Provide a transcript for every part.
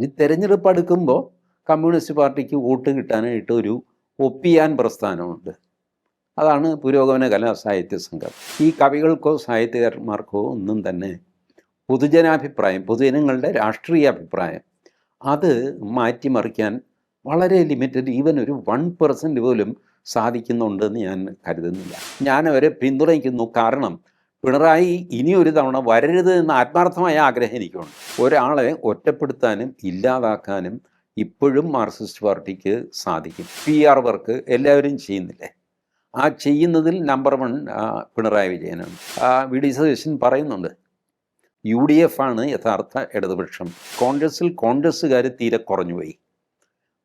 ഈ തെരഞ്ഞെടുപ്പ് അടുക്കുമ്പോൾ കമ്മ്യൂണിസ്റ്റ് പാർട്ടിക്ക് വോട്ട് കിട്ടാനായിട്ട് ഒരു ഒപ്പിയാൻ പ്രസ്ഥാനമുണ്ട്. അതാണ് പുരോഗമന കലാ സാഹിത്യ സംഘം. ഈ കവികൾക്കോ സാഹിത്യകാരന്മാർക്കോ ഒന്നും തന്നെ പൊതുജനാഭിപ്രായം, പൊതുജനങ്ങളുടെ രാഷ്ട്രീയ അഭിപ്രായം അത് മാറ്റിമറിക്കാൻ വളരെ ലിമിറ്റഡ്, ഈവൻ ഒരു 1% പോലും സാധിക്കുന്നുണ്ടെന്ന് ഞാൻ കരുതുന്നില്ല. ഞാൻ അവരെ പിന്തുണയ്ക്കുന്നു. കാരണം പിണറായി ഇനിയൊരു തവണ വരരുത് എന്ന ആത്മാർത്ഥമായ ആഗ്രഹം എനിക്കുണ്ട്. ഒരാളെ ഒറ്റപ്പെടുത്താനും ഇല്ലാതാക്കാനും ഇപ്പോഴും മാർക്സിസ്റ്റ് പാർട്ടിക്ക് സാധിക്കും. PR വർക്ക് എല്ലാവരും ചെയ്യുന്നില്ലേ? ആ ചെയ്യുന്നതിൽ നമ്പർ 1 പിണറായി വിജയനാണ്. VD സതീശൻ പറയുന്നുണ്ട്, UDF ആണ് യഥാർത്ഥ ഇടതുപക്ഷം. കോൺഗ്രസ്സുകാർ തീരെ കുറഞ്ഞുപോയി.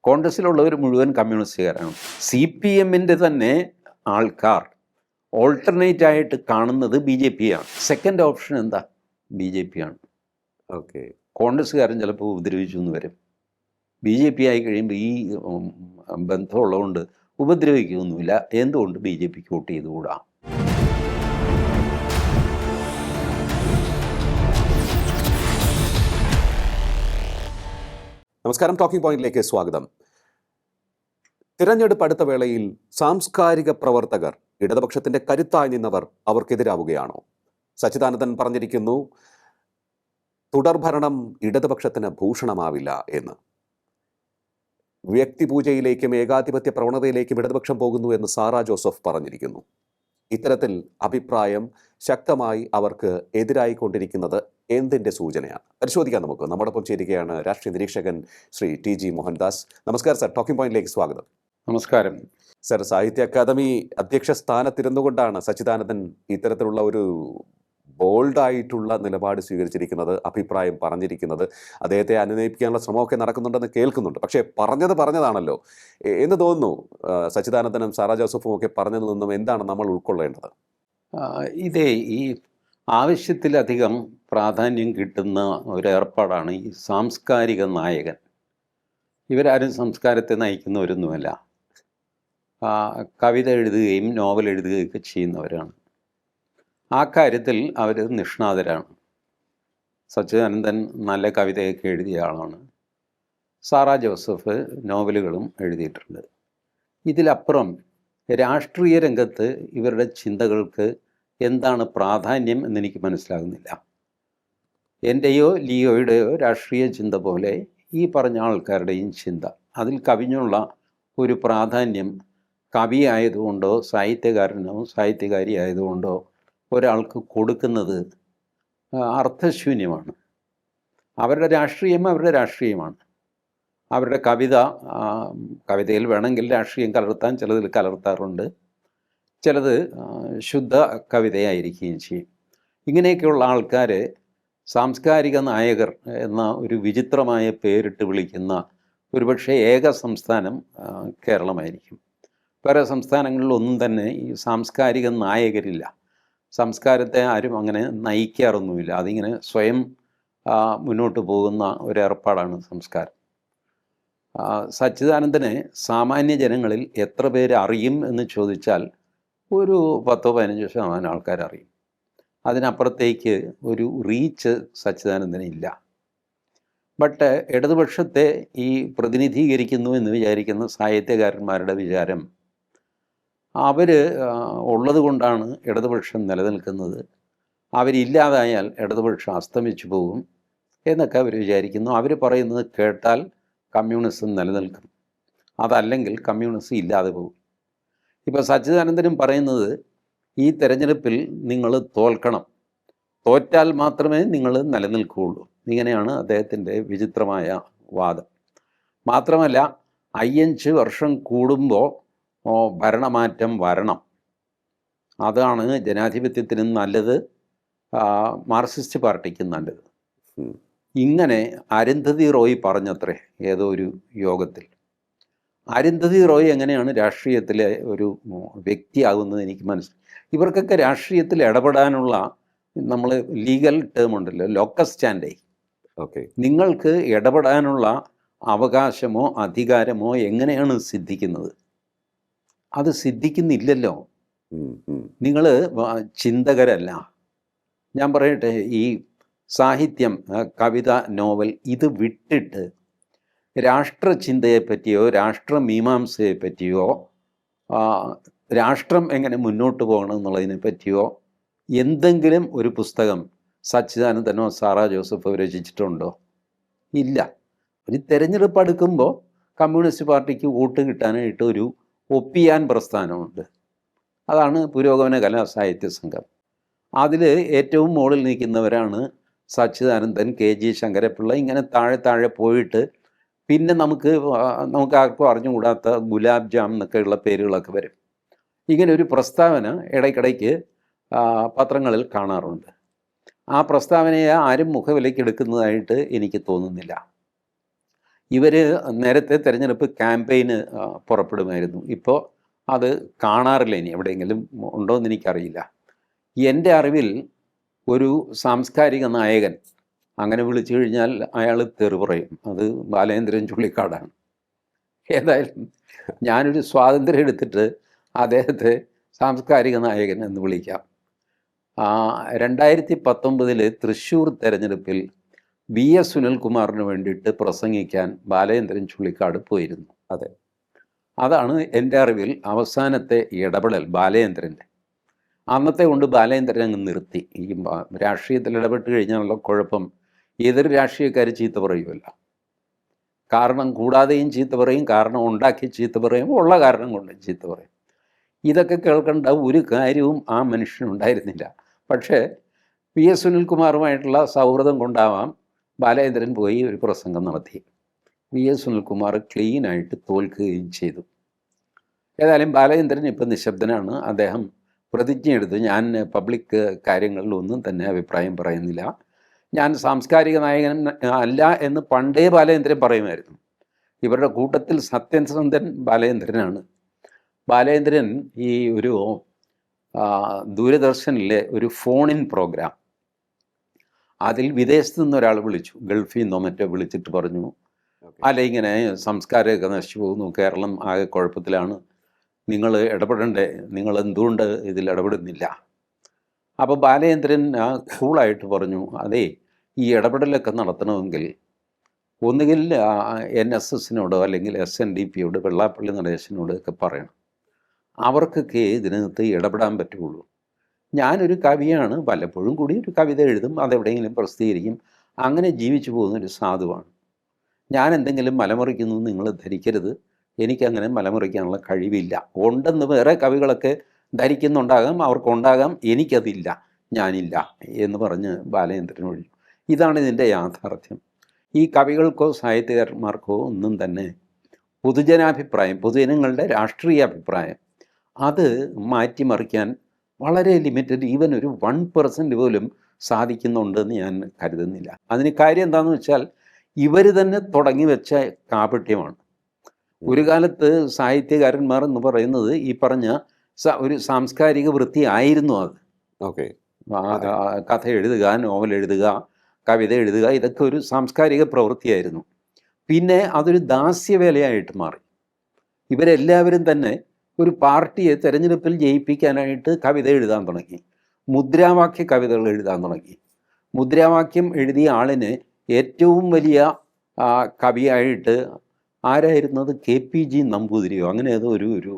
കോൺഗ്രസ്സിലുള്ളവർ മുഴുവൻ കമ്മ്യൂണിസ്റ്റുകാരാണ്. CPMൻ്റെ തന്നെ ആൾക്കാർ ഓൾട്ടർനേറ്റ് ആയിട്ട് കാണുന്നത് BJP ആണ്. സെക്കൻഡ് ഓപ്ഷൻ എന്താ? BJP ആണ്. ഓക്കെ. കോൺഗ്രസ്സുകാരൻ ചിലപ്പോൾ ഉപദ്രവിച്ചു എന്ന് വരും. BJP ആയി കഴിയുമ്പോൾ ഈ ബന്ധമുള്ളതുകൊണ്ട് ഉപദ്രവിക്കുകയൊന്നുമില്ല. എന്തുകൊണ്ട് BJPക്ക് വോട്ട് ചെയ്തുകൂടാ? നമസ്കാരം, ടോക്കിംഗ് പോയിന്റിലേക്ക് സ്വാഗതം. തിരഞ്ഞെടുപ്പ് അടുത്ത വേളയിൽ സാംസ്കാരിക പ്രവർത്തകർ, ഇടതുപക്ഷത്തിന്റെ കരുത്തായി നിന്നവർ അവർക്കെതിരാവുകയാണോ? സച്ചിദാനന്ദൻ പറഞ്ഞിരിക്കുന്നു, തുടർഭരണം ഇടതുപക്ഷത്തിന് ഭൂഷണമാവില്ല എന്ന്. വ്യക്തിപൂജയിലേക്കും ഏകാധിപത്യ പ്രവണതയിലേക്കും ഇടതുപക്ഷം പോകുന്നു എന്ന് സാറാ ജോസഫ് പറഞ്ഞിരിക്കുന്നു. ഇത്തരത്തിൽ അഭിപ്രായം ശക്തമായി അവർക്ക് എതിരായിക്കൊണ്ടിരിക്കുന്നത് എന്തിൻ്റെ സൂചനയാണ്? പരിശോധിക്കാൻ നമുക്ക്. നമ്മോടൊപ്പം ചേരുകയാണ് രാഷ്ട്രീയ നിരീക്ഷകൻ ശ്രീ TG മോഹൻദാസ്. നമസ്കാരം സർ, ടോക്കിംഗ് പോയിന്റിലേക്ക് സ്വാഗതം. നമസ്കാരം സർ. സാഹിത്യ അക്കാദമി അധ്യക്ഷ സ്ഥാനത്തിരുന്നുകൊണ്ടാണ് സച്ചിദാനന്ദൻ ഇത്തരത്തിലുള്ള ഒരു ബോൾഡായിട്ടുള്ള നിലപാട് സ്വീകരിച്ചിരിക്കുന്നത്, അഭിപ്രായം പറഞ്ഞിരിക്കുന്നത്. അദ്ദേഹത്തെ അനുനയിപ്പിക്കാനുള്ള ശ്രമമൊക്കെ നടക്കുന്നുണ്ടെന്ന് കേൾക്കുന്നുണ്ട്. പക്ഷേ പറഞ്ഞതാണല്ലോ എന്ന് തോന്നുന്നു. സച്ചിദാനന്ദനും സാറാ ജോസഫും ഒക്കെ പറഞ്ഞതിൽ നിന്നും എന്താണ് നമ്മൾ ഉൾക്കൊള്ളേണ്ടത്? ഇതേ ഈ ആവശ്യത്തിലധികം പ്രാധാന്യം കിട്ടുന്ന ഒരു ഏർപ്പാടാണ് ഈ സാംസ്കാരിക നായകൻ. ഇവരാരും സംസ്കാരത്തെ നയിക്കുന്നവരൊന്നുമല്ല. കവിത എഴുതുകയും നോവൽ എഴുതുകയൊക്കെ ചെയ്യുന്നവരാണ്. ആ കാര്യത്തിൽ അവർ നിഷ്ണാതരാണ്. സച്ചിദാനന്ദൻ നല്ല കവിതയൊക്കെ എഴുതിയ ആളാണ്. സാറാ ജോസഫ് നോവലുകളും എഴുതിയിട്ടുണ്ട്. ഇതിലപ്പുറം രാഷ്ട്രീയ രംഗത്ത് ഇവരുടെ ചിന്തകൾക്ക് എന്താണ് പ്രാധാന്യം എന്നെനിക്ക് മനസ്സിലാകുന്നില്ല. എൻ്റെയോ ലിയോയുടെയോ രാഷ്ട്രീയ ചിന്ത പോലെ ഈ പറഞ്ഞ ആൾക്കാരുടെയും ചിന്ത, അതിൽ കവിഞ്ഞുള്ള ഒരു പ്രാധാന്യം കവി ആയതുകൊണ്ടോ സാഹിത്യകാരനോ സാഹിത്യകാരി ആയതുകൊണ്ടോ ഒരാൾക്ക് കൊടുക്കുന്നത് അർത്ഥശൂന്യമാണ്. അവരുടെ രാഷ്ട്രീയമാണ്. അവരുടെ കവിതയിൽ വേണമെങ്കിൽ രാഷ്ട്രീയം കലർത്താൻ, ചിലതിൽ കലർത്താറുണ്ട്, ചിലത് ശുദ്ധ കവിതയായിരിക്കുകയും ചെയ്യും. ഇങ്ങനെയൊക്കെയുള്ള ആൾക്കാർ സാംസ്കാരിക നായകർ എന്ന ഒരു വിചിത്രമായ പേരിട്ട് വിളിക്കുന്ന ഒരുപക്ഷെ ഏക സംസ്ഥാനം കേരളമായിരിക്കും. വേറെ സംസ്ഥാനങ്ങളിലൊന്നും തന്നെ ഈ സാംസ്കാരിക നായകരില്ല. സംസ്കാരത്തെ ആരും അങ്ങനെ നയിക്കാറൊന്നുമില്ല. അതിങ്ങനെ സ്വയം മുന്നോട്ട് പോകുന്ന ഒരേർപ്പാടാണ് സംസ്കാരം. സച്ചിദാനന്ദനെ സാമാന്യ ജനങ്ങളിൽ എത്ര പേര് അറിയും എന്ന് ചോദിച്ചാൽ ഒരു 10-15% ആൾക്കാർ അറിയും. അതിനപ്പുറത്തേക്ക് ഒരു റീച്ച് സച്ചിദാനന്ദനില്ല. ബട്ട് ഇടതുപക്ഷത്തെ ഈ പ്രതിനിധീകരിക്കുന്നു എന്ന് വിചാരിക്കുന്ന സാഹിത്യകാരന്മാരുടെ വിചാരം അവർ ഉള്ളത് കൊണ്ടാണ് ഇടതുപക്ഷം നിലനിൽക്കുന്നത്, അവരില്ലാതായാൽ ഇടതുപക്ഷം അസ്തമിച്ചു പോകും എന്നൊക്കെ അവർ വിചാരിക്കുന്നു. അവർ പറയുന്നത് കേട്ടാൽ കമ്മ്യൂണിസം നിലനിൽക്കും, അതല്ലെങ്കിൽ കമ്മ്യൂണിസം ഇല്ലാതെ പോകും. ഇപ്പോൾ സച്ചിദാനന്ദനും പറയുന്നത് ഈ തെരഞ്ഞെടുപ്പിൽ നിങ്ങൾ തോൽക്കണം, തോറ്റാൽ മാത്രമേ നിങ്ങൾ നിലനിൽക്കുകയുള്ളൂ. ഇങ്ങനെയാണ് അദ്ദേഹത്തിൻ്റെ വിചിത്രമായ വാദം. മാത്രമല്ല 5 വർഷം കൂടുമ്പോൾ ഭരണമാറ്റം വരണം, അതാണ് ജനാധിപത്യത്തിനും നല്ലത്, മാർക്സിസ്റ്റ് പാർട്ടിക്കും നല്ലത്. ഇങ്ങനെ അരുന്ധതി റോയ് പറഞ്ഞത്രേ ഏതോ ഒരു യോഗത്തിൽ. അരുന്ധതി റോയ് എങ്ങനെയാണ് രാഷ്ട്രീയത്തിലെ ഒരു വ്യക്തിയാകുന്നത് എനിക്ക് മനസ്സിലായി. ഇവർക്കൊക്കെ രാഷ്ട്രീയത്തിൽ ഇടപെടാനുള്ള നമ്മൾ ലീഗൽ ടേം ഉണ്ടല്ലോ, ലോക്കസ് സ്റ്റാൻഡേ. ഓക്കെ. നിങ്ങൾക്ക് ഇടപെടാനുള്ള അവകാശമോ അധികാരമോ എങ്ങനെയാണ് സിദ്ധിക്കുന്നത്? അത് സിദ്ധിക്കുന്നില്ലല്ലോ. നിങ്ങൾ ചിന്തകരല്ല. ഞാൻ പറയട്ടെ, ഈ സാഹിത്യം, കവിത, നോവൽ ഇത് വിട്ടിട്ട് രാഷ്ട്രചിന്തയെ പറ്റിയോ രാഷ്ട്രമീമാംസയെ പറ്റിയോ ആ, രാഷ്ട്രം എങ്ങനെ മുന്നോട്ട് പോകണം എന്നുള്ളതിനെ പറ്റിയോ എന്തെങ്കിലും ഒരു പുസ്തകം സച്ചിദാനന്ദനോ സാറാ ജോസഫോ രചിച്ചിട്ടുണ്ടോ? ഇല്ല. ഒരു തെരഞ്ഞെടുപ്പ് അടുക്കുമ്പോൾ കമ്മ്യൂണിസ്റ്റ് പാർട്ടിക്ക് വോട്ട് കിട്ടാനായിട്ട് ഒരു ഒപ്പിയാൻ പ്രസ്ഥാനമുണ്ട്. അതാണ് പുരോഗമന കലാ സാഹിത്യ സംഘം. അതിൽ ഏറ്റവും മുകളിൽ നിൽക്കുന്നവരാണ് സച്ചിദാനന്ദൻ, KG ശങ്കരപ്പിള്ള. ഇങ്ങനെ താഴെ താഴെ പോയിട്ട് പിന്നെ നമുക്ക് ആർക്കും അറിഞ്ഞുകൂടാത്ത ഗുലാബ് ജാം എന്നൊക്കെയുള്ള പേരുകളൊക്കെ വരും. ഇങ്ങനെ ഒരു പ്രസ്താവന ഇടയ്ക്കിടയ്ക്ക് പത്രങ്ങളിൽ കാണാറുണ്ട്. ആ പ്രസ്താവനയെ ആരും മുഖവിലേക്ക് എടുക്കുന്നതായിട്ട് എനിക്ക് തോന്നുന്നില്ല. ഇവർ നേരത്തെ തിരഞ്ഞെടുപ്പ് ക്യാമ്പയിന് പുറപ്പെടുമായിരുന്നു. ഇപ്പോൾ അത് കാണാറില്ല. ഇനി എവിടെയെങ്കിലും ഉണ്ടോ എന്ന് എനിക്കറിയില്ല. എൻ്റെ അറിവിൽ ഒരു സാംസ്കാരിക നായകൻ, അങ്ങനെ വിളിച്ചു കഴിഞ്ഞാൽ അയാൾ തെറി പറയും, അത് ബാലേന്ദ്രൻ ചുള്ളിക്കാടാണ്. ഏതായാലും ഞാനൊരു സ്വാതന്ത്ര്യം എടുത്തിട്ട് അദ്ദേഹത്തെ സാംസ്കാരിക നായകൻ എന്ന് വിളിക്കാം. 2019 തൃശ്ശൂർ തെരഞ്ഞെടുപ്പിൽ VS സുനിൽകുമാറിന് വേണ്ടിയിട്ട് പ്രസംഗിക്കാൻ ബാലേന്ദ്രൻ ചുള്ളിക്കാട് പോയിരുന്നു. അതെ, അതാണ് എൻ്റെ അറിവിൽ അവസാനത്തെ ഇടപെടൽ ബാലേന്ദ്രൻ്റെ. അന്നത്തെ കൊണ്ട് ബാലേന്ദ്രൻ അങ്ങ് നിർത്തി. ഈ രാഷ്ട്രീയത്തിൽ ഇടപെട്ട് കഴിഞ്ഞാലുള്ള കുഴപ്പം, എതിർ രാഷ്ട്രീയക്കാർ ചീത്ത പറയുമല്ലോ. കാരണം കൂടാതെയും ചീത്ത പറയും, കാരണം ഉണ്ടാക്കി ചീത്ത പറയും, ഉള്ള കാരണം കൊണ്ട് ചീത്ത പറയും. ഇതൊക്കെ കേൾക്കേണ്ട ഒരു കാര്യവും ആ മനുഷ്യനുണ്ടായിരുന്നില്ല. പക്ഷേ VS സുനിൽകുമാറുമായിട്ടുള്ള സൗഹൃദം കൊണ്ടാവാം ബാലേന്ദ്രൻ പോയി ഒരു പ്രസംഗം നടത്തി. VS സുനിൽകുമാർ ക്ലീനായിട്ട് തോൽക്കുകയും ചെയ്തു. ഏതായാലും ബാലേന്ദ്രൻ ഇപ്പം നിശബ്ദനാണ്. അദ്ദേഹം പ്രതിജ്ഞയെടുത്തു, ഞാൻ പബ്ലിക് കാര്യങ്ങളിലൊന്നും തന്നെ അഭിപ്രായം പറയുന്നില്ല, ഞാൻ സാംസ്കാരിക നായകൻ അല്ല എന്ന് പണ്ടേ ബാലേന്ദ്രൻ പറയുമായിരുന്നു. ഇവരുടെ കൂട്ടത്തിൽ സത്യസന്ധൻ ബാലേന്ദ്രനാണ്. ബാലേന്ദ്രൻ ഈ ഒരു ദൂരദർശനിലെ ഒരു ഫോണിൻ പ്രോഗ്രാം, അതിൽ വിദേശത്തു നിന്നൊരാൾ വിളിച്ചു, ഗൾഫിൽ നിന്നോ മറ്റോ വിളിച്ചിട്ട് പറഞ്ഞു, അല്ല ഇങ്ങനെ സംസ്കാരമൊക്കെ നശിച്ചു പോകുന്നു, കേരളം ആകെ കുഴപ്പത്തിലാണ്, നിങ്ങൾ ഇടപെടണ്ടേ, നിങ്ങൾ എന്തുകൊണ്ട് ഇതിൽ ഇടപെടുന്നില്ല? അപ്പോൾ ബാലേന്ദ്രൻ കൂളായിട്ട് പറഞ്ഞു, അതേ ഈ ഇടപെടലൊക്കെ നടത്തണമെങ്കിൽ ഒന്നുകിൽ NSSനോടോ അല്ലെങ്കിൽ SNDPയോട്, വെള്ളാപ്പള്ളി നടേശനോട് ഒക്കെ പറയണം. അവർക്കൊക്കെ ഇതിനകത്ത് ഇടപെടാൻ പറ്റുള്ളൂ. ഞാനൊരു കവിയാണ്, വല്ലപ്പോഴും കൂടി ഒരു കവിത എഴുതും, അതെവിടെയെങ്കിലും പ്രസിദ്ധീകരിക്കും, അങ്ങനെ ജീവിച്ചു പോകുന്നൊരു സാധുവാണ്. ഞാൻ എന്തെങ്കിലും മലമറിക്കുന്നു നിങ്ങൾ ധരിക്കരുത്, എനിക്കങ്ങനെ മലമറിക്കാനുള്ള കഴിവില്ല. ഉണ്ടെന്ന് വേറെ കവികളൊക്കെ ധരിക്കുന്നുണ്ടാകാം, അവർക്കുണ്ടാകാം, എനിക്കതില്ല, ഞാനില്ല എന്ന് പറഞ്ഞ് ബാലേന്ദ്രൻ ഒഴിഞ്ഞു. ഇതാണ് ഇതിൻ്റെ യാഥാർത്ഥ്യം. ഈ കവികൾക്കോ സാഹിത്യകാരന്മാർക്കോ ഒന്നും തന്നെ പൊതുജനാഭിപ്രായം, പൊതുജനങ്ങളുടെ രാഷ്ട്രീയ അഭിപ്രായം അത് മാറ്റിമറിക്കാൻ വളരെ ലിമിറ്റഡ്, ഈവൻ ഒരു 1% പോലും സാധിക്കുന്നുണ്ടെന്ന് ഞാൻ കരുതുന്നില്ല. അതിന് കാര്യം എന്താണെന്ന് വെച്ചാൽ ഇവർ തന്നെ തുടങ്ങി വെച്ച കാപട്യമാണ്. ഒരു കാലത്ത് സാഹിത്യകാരന്മാർ എന്ന് പറയുന്നത് ഈ പറഞ്ഞ ഒരു സാംസ്കാരിക വൃത്തി ആയിരുന്നു. അത് ഓക്കെ, കഥ എഴുതുക, നോവൽ എഴുതുക, കവിത എഴുതുക, ഇതൊക്കെ ഒരു സാംസ്കാരിക പ്രവൃത്തിയായിരുന്നു. പിന്നെ അതൊരു ദാസ്യവേലയായിട്ട് മാറി. ഇവരെല്ലാവരും തന്നെ ഒരു പാർട്ടിയെ തെരഞ്ഞെടുപ്പിൽ ജയിപ്പിക്കാനായിട്ട് കവിത എഴുതാൻ തുടങ്ങി, മുദ്രാവാക്യ കവിതകൾ എഴുതാൻ തുടങ്ങി. മുദ്രാവാക്യം എഴുതിയ ആളിന് ഏറ്റവും വലിയ കവിയായിട്ട് ആരായിരുന്നത്, KPG നമ്പൂതിരിയോ അങ്ങനെ ഏതോ ഒരു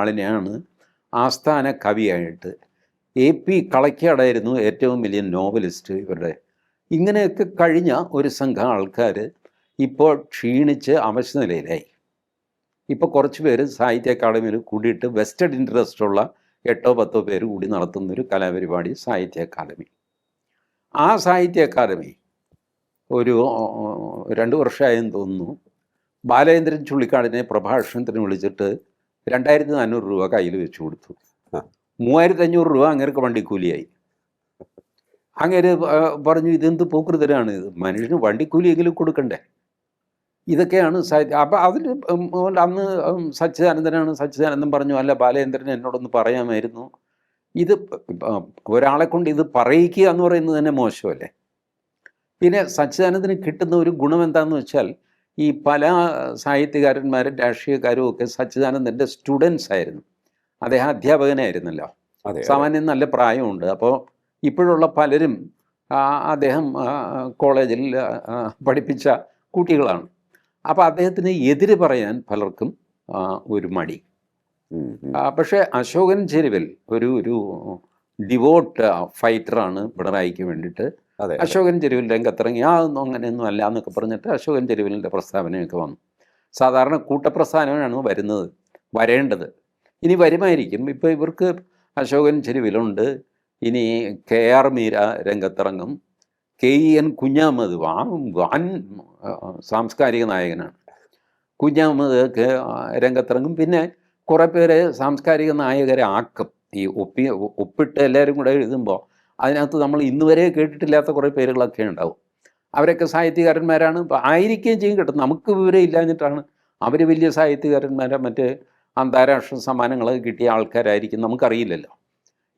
ആളിനെയാണ് ആസ്ഥാന കവിയായിട്ട്. AP കളക്കാടായിരുന്നു ഏറ്റവും വലിയ നോവലിസ്റ്റ് ഇവരുടെ. ഇങ്ങനെയൊക്കെ കഴിഞ്ഞ ഒരു സംഘം ആൾക്കാർ ഇപ്പോൾ ക്ഷീണിച്ച് അവശനിലയിലായി. ഇപ്പോൾ കുറച്ച് പേര് സാഹിത്യ അക്കാദമിയിൽ കൂടിയിട്ട് വെസ്റ്റഡ് ഇൻട്രസ്റ്റ് ഉള്ള 8-10 പേര് കൂടി നടത്തുന്നൊരു കലാപരിപാടി സാഹിത്യ അക്കാദമി. ആ സാഹിത്യ അക്കാദമി ഒരു 2 വർഷമായെന്ന് തോന്നുന്നു, ബാലേന്ദ്രൻ ചുള്ളിക്കാടിനെ പ്രഭാഷണത്തിന് വിളിച്ചിട്ട് 2400 രൂപ കയ്യിൽ വെച്ച് കൊടുത്തു. 3500 രൂപ അങ്ങേർക്ക് വണ്ടിക്കൂലിയായി. അങ്ങേര് പറഞ്ഞു, ഇതെന്ത് പോക്കൃതരാണ് ഇത്, മനുഷ്യന് വണ്ടിക്കൂലിയെങ്കിലും കൊടുക്കണ്ടേ? ഇതൊക്കെയാണ് സാഹിത്യം. അപ്പം അതിൽ അന്ന് സച്ചിദാനന്ദൻ പറഞ്ഞു, അല്ല ബാലേന്ദ്രൻ എന്നോടൊന്ന് പറയാമായിരുന്നു, ഇത് ഒരാളെ കൊണ്ട് ഇത് പറയിക്കുക എന്ന് പറയുന്നത് തന്നെ മോശമല്ലേ? പിന്നെ സച്ചിദാനന്ദന് കിട്ടുന്ന ഒരു ഗുണം എന്താണെന്ന് വെച്ചാൽ, ഈ പല സാഹിത്യകാരന്മാരും രാഷ്ട്രീയക്കാരും ഒക്കെ സച്ചിദാനന്ദൻ്റെ സ്റ്റുഡൻസ് ആയിരുന്നു. അദ്ദേഹം അധ്യാപകനായിരുന്നല്ലോ, സാമാന്യം നല്ല പ്രായമുണ്ട്. അപ്പോൾ ഇപ്പോഴുള്ള പലരും അദ്ദേഹം കോളേജിൽ പഠിപ്പിച്ച കുട്ടികളാണ്. അപ്പോൾ അദ്ദേഹത്തിന് എതിര് പറയാൻ പലർക്കും ഒരു മടി. പക്ഷേ അശോകൻ ചെരുവിൽ ഒരു ഡിവോട്ട് ഫൈറ്ററാണ് പിണറായിക്ക് വേണ്ടിയിട്ട്. അതെ അതെ അശോകൻ ചെരുവിൽ രംഗത്തിറങ്ങി അതൊന്നും അങ്ങനെയൊന്നും അല്ല എന്നൊക്കെ പറഞ്ഞിട്ട് അശോകൻ ചെരുവിലിൻ്റെ പ്രസ്താവനയൊക്കെ വന്നു. സാധാരണ കൂട്ടപ്രസ്ഥാനമാണ് വരേണ്ടത്. ഇനി വരുമായിരിക്കും. ഇപ്പോൾ ഇവർക്ക് അശോകൻ ചെരുവിലുണ്ട്, ഇനി KR മീര രംഗത്തിറങ്ങും, KEN കുഞ്ഞാമത് വാൻ സാംസ്കാരിക നായകനാണ്. കുഞ്ഞാമത് രംഗത്തിറങ്ങും. പിന്നെ കുറേ പേര് സാംസ്കാരിക നായകരെ ആക്കും. ഈ ഒപ്പിട്ട് എല്ലാവരും കൂടെ എഴുതുമ്പോൾ അതിനകത്ത് നമ്മൾ ഇന്നുവരെ കേട്ടിട്ടില്ലാത്ത കുറേ പേരുകളൊക്കെ ഉണ്ടാവും. അവരൊക്കെ സാഹിത്യകാരന്മാരാണ്, ആയിരിക്കുകയും ചെയ്യും കേട്ടോ. നമുക്ക് വിവരം ഇല്ലാഞ്ഞിട്ടാണ്. അവർ വലിയ സാഹിത്യകാരന്മാരെ മറ്റ് അന്താരാഷ്ട്ര സമ്മാനങ്ങളൊക്കെ കിട്ടിയ ആൾക്കാരായിരിക്കും, നമുക്കറിയില്ലല്ലോ.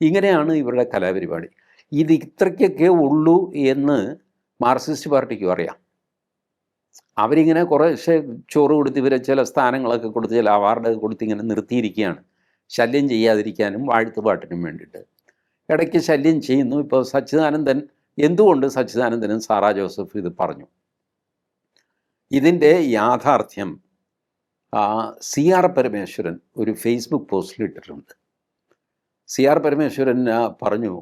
ഇങ്ങനെയാണ് ഇവരുടെ കലാപരിപാടി. ഇത് ഇത്രയ്ക്കൊക്കെ ഉള്ളൂ എന്ന് മാർക്സിസ്റ്റ് പാർട്ടിക്കും അറിയാം. അവരിങ്ങനെ കുറേശ്ശെ ചോറ് കൊടുത്ത് ഇവരെ ചില സ്ഥാനങ്ങളൊക്കെ കൊടുത്ത് ചില അവാർഡൊക്കെ കൊടുത്ത് ഇങ്ങനെ നിർത്തിയിരിക്കുകയാണ്, ശല്യം ചെയ്യാതിരിക്കാനും വാഴ്ത്തുപാട്ടിനും വേണ്ടിയിട്ട്. ഇടയ്ക്ക് ശല്യം ചെയ്യുന്നു. ഇപ്പോൾ സച്ചിദാനന്ദൻ, എന്തുകൊണ്ട് സച്ചിദാനന്ദനും സാറാ ജോസഫ് ഇത് പറഞ്ഞു? ഇതിൻ്റെ യാഥാർത്ഥ്യം CR പരമേശ്വരൻ ഒരു ഫേസ്ബുക്ക് പോസ്റ്റിൽ ഇട്ടിട്ടുണ്ട്. CR പരമേശ്വരൻ പറഞ്ഞു,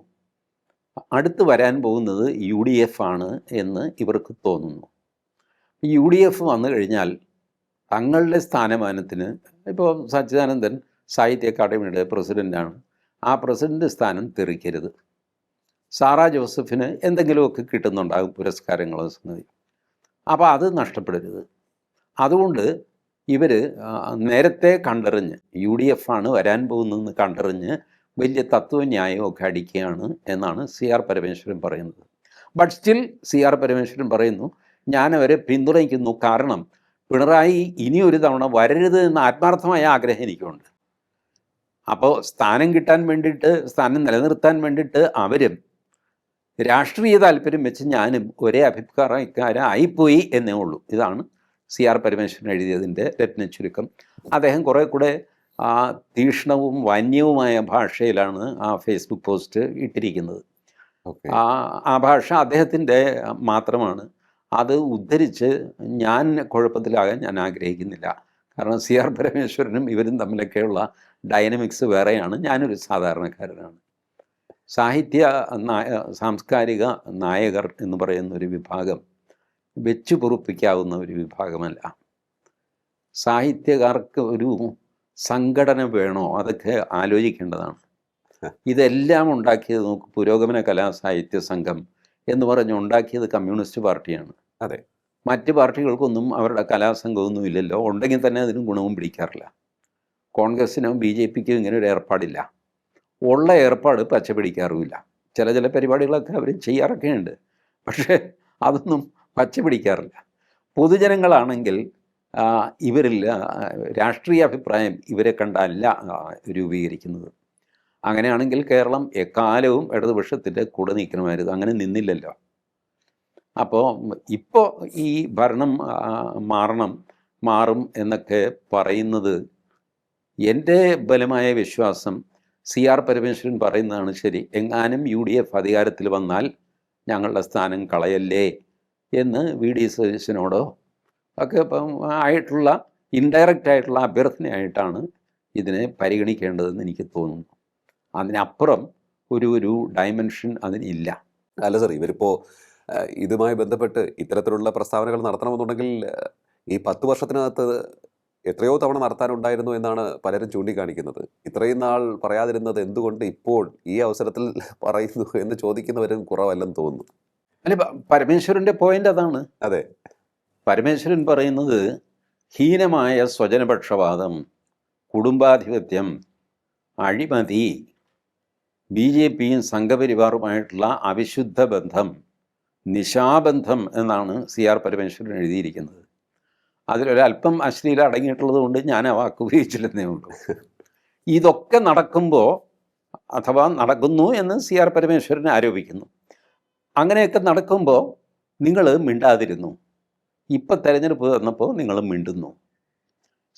അടുത്ത് വരാൻ പോകുന്നത് UDF ആണ് എന്ന് ഇവർക്ക് തോന്നുന്നു. UDF വന്നു കഴിഞ്ഞാൽ തങ്ങളുടെ സ്ഥാനമാനത്തിന്, ഇപ്പോൾ സച്ചിദാനന്ദൻ സാഹിത്യ അക്കാദമിയുടെ പ്രസിഡൻ്റാണ്, ആ പ്രസിഡൻ്റ് സ്ഥാനം തെറിക്കരുത്. സാറാ ജോസഫിന് എന്തെങ്കിലുമൊക്കെ കിട്ടുന്നുണ്ടാകും, പുരസ്കാരങ്ങളോ സംഗതി, അപ്പോൾ അത് നഷ്ടപ്പെടരുത്. അതുകൊണ്ട് ഇവർ നേരത്തെ കണ്ടറിഞ്ഞ് UDF ആണ് വരാൻ പോകുന്നതെന്ന് കണ്ടറിഞ്ഞ് വലിയ തത്വന്യായമൊക്കെ അടിക്കുകയാണ് എന്നാണ് CR പരമേശ്വരൻ പറയുന്നത്. ബട്ട് സ്റ്റിൽ CR പരമേശ്വരൻ പറയുന്നു, ഞാനവരെ പിന്തുണയ്ക്കുന്നു, കാരണം പിണറായി ഇനിയൊരു തവണ വരരുത് എന്ന ആത്മാർത്ഥമായ ആഗ്രഹം എനിക്കുണ്ട്. അപ്പോൾ സ്ഥാനം കിട്ടാൻ വേണ്ടിയിട്ട്, സ്ഥാനം നിലനിർത്താൻ വേണ്ടിയിട്ട് അവരും രാഷ്ട്രീയ താല്പര്യം വെച്ച് ഞാനും ഒരേ അഭിപ്രായക്കാരായിപ്പോയി എന്നേ ഉള്ളൂ. ഇതാണ് CR പരമേശ്വരൻ എഴുതിയതിൻ്റെ രത്നച്ചുരുക്കം. അദ്ദേഹം കുറേ കൂടെ തീക്ഷ്ണവും വന്യവുമായ ഭാഷയിലാണ് ആ ഫേസ്ബുക്ക് പോസ്റ്റ് ഇട്ടിരിക്കുന്നത്. ആ ഭാഷ അദ്ദേഹത്തിൻ്റെ മാത്രമാണ്. അത് ഉദ്ധരിച്ച് ഞാൻ കുഴപ്പത്തിലാകാൻ ഞാൻ ആഗ്രഹിക്കുന്നില്ല. കാരണം CR പരമേശ്വരനും ഇവരും തമ്മിലൊക്കെയുള്ള ഡൈനമിക്സ് വേറെയാണ്. ഞാനൊരു സാധാരണക്കാരനാണ്. സാംസ്കാരിക നായകർ എന്ന് പറയുന്ന ഒരു വിഭാഗം വെച്ചു പൊറുപ്പിക്കാവുന്ന ഒരു വിഭാഗമല്ല. സാഹിത്യകാർക്ക് ഒരു സംഘടന വേണോ, അതൊക്കെ ആലോചിക്കേണ്ടതാണ്. ഇതെല്ലാം ഉണ്ടാക്കിയത് നമുക്ക് പുരോഗമന കലാസാഹിത്യ സംഘം എന്ന് പറഞ്ഞ് ഉണ്ടാക്കിയത് കമ്മ്യൂണിസ്റ്റ് പാർട്ടിയാണ്. അതെ, മറ്റ് പാർട്ടികൾക്കൊന്നും അവരുടെ കലാസംഘമൊന്നും ഇല്ലല്ലോ. ഉണ്ടെങ്കിൽ തന്നെ അതിനും ഗുണവും പിടിക്കാറില്ല. കോൺഗ്രസ്സിനോ BJPക്കോ ഇങ്ങനെ ഒരു ഏർപ്പാടില്ല. ഉള്ള ഏർപ്പാട് പച്ച പിടിക്കാറുമില്ല. ചില പരിപാടികളൊക്കെ അവർ ചെയ്യാറൊക്കെ ഉണ്ട്, പക്ഷേ അതൊന്നും പച്ച പിടിക്കാറില്ല. പൊതുജനങ്ങളാണെങ്കിൽ ഇവരിൽ രാഷ്ട്രീയ അഭിപ്രായം ഇവരെ കണ്ടല്ല രൂപീകരിക്കുന്നത്. അങ്ങനെയാണെങ്കിൽ കേരളം എക്കാലവും ഇടതുപക്ഷത്തിൻ്റെ കൂടെ നിൽക്കണമായിരുന്നു. അങ്ങനെ നിന്നില്ലല്ലോ. അപ്പോൾ ഇപ്പോൾ ഈ ഭരണം മാറും എന്നൊക്കെ പറയുന്നത് എൻ്റെ ബലമായ വിശ്വാസം CR പരമേശ്വരൻ പറയുന്നതാണ് ശരി. എങ്ങാനും UDF അധികാരത്തിൽ വന്നാൽ ഞങ്ങളുടെ സ്ഥാനം കളയല്ലേ എന്ന് VD സതീശനോടോ ഒക്കെ ആയിട്ടുള്ള ഇൻഡയറക്റ്റ് ആയിട്ടുള്ള അഭ്യർത്ഥനയായിട്ടാണ് ഇതിനെ പരിഗണിക്കേണ്ടതെന്ന് എനിക്ക് തോന്നുന്നു. അതിനപ്പുറം ഒരു ഡയമെൻഷൻ അതിനില്ല. അല്ല സർ, ഇവരിപ്പോൾ ഇതുമായി ബന്ധപ്പെട്ട് ഇത്തരത്തിലുള്ള പ്രസ്താവനകൾ നടത്തണമെന്നുണ്ടെങ്കിൽ ഈ 10 വർഷത്തിനകത്ത് എത്രയോ തവണ നടത്താനുണ്ടായിരുന്നു എന്നാണ് പലരും ചൂണ്ടിക്കാണിക്കുന്നത്. ഇത്രയും നാൾ പറയാതിരുന്നത് എന്തുകൊണ്ട് ഇപ്പോൾ ഈ അവസരത്തിൽ പറയുന്നു എന്ന് ചോദിക്കുന്നവരും കുറവല്ലെന്ന് തോന്നുന്നു. അല്ല, പരമേശ്വരൻ്റെ പോയിന്റ് അതാണ്. അതെ, പരമേശ്വരൻ പറയുന്നത് ഹീനമായ സ്വജനപക്ഷപാതം, കുടുംബാധിപത്യം, അഴിമതി, BJPയും സംഘപരിവാറുമായിട്ടുള്ള അവിശുദ്ധ ബന്ധം, നിശാബന്ധം എന്നാണ് CR പരമേശ്വരൻ എഴുതിയിരിക്കുന്നത്. അതിലൊരല്പം അശ്ലീലം അടങ്ങിയിട്ടുള്ളത് കൊണ്ട് ഞാൻ ആ വാക്ക് ഉപയോഗിച്ചില്ലെന്നേ ഉള്ളൂ. ഇതൊക്കെ നടക്കുമ്പോൾ, അഥവാ നടക്കുന്നു എന്ന് CR പരമേശ്വരൻ ആരോപിക്കുന്നു. അങ്ങനെയൊക്കെ നടക്കുമ്പോൾ നിങ്ങൾ മിണ്ടാതിരുന്നു. ഇപ്പം തെരഞ്ഞെടുപ്പ് വന്നപ്പോൾ നിങ്ങൾ മിണ്ടുന്നു.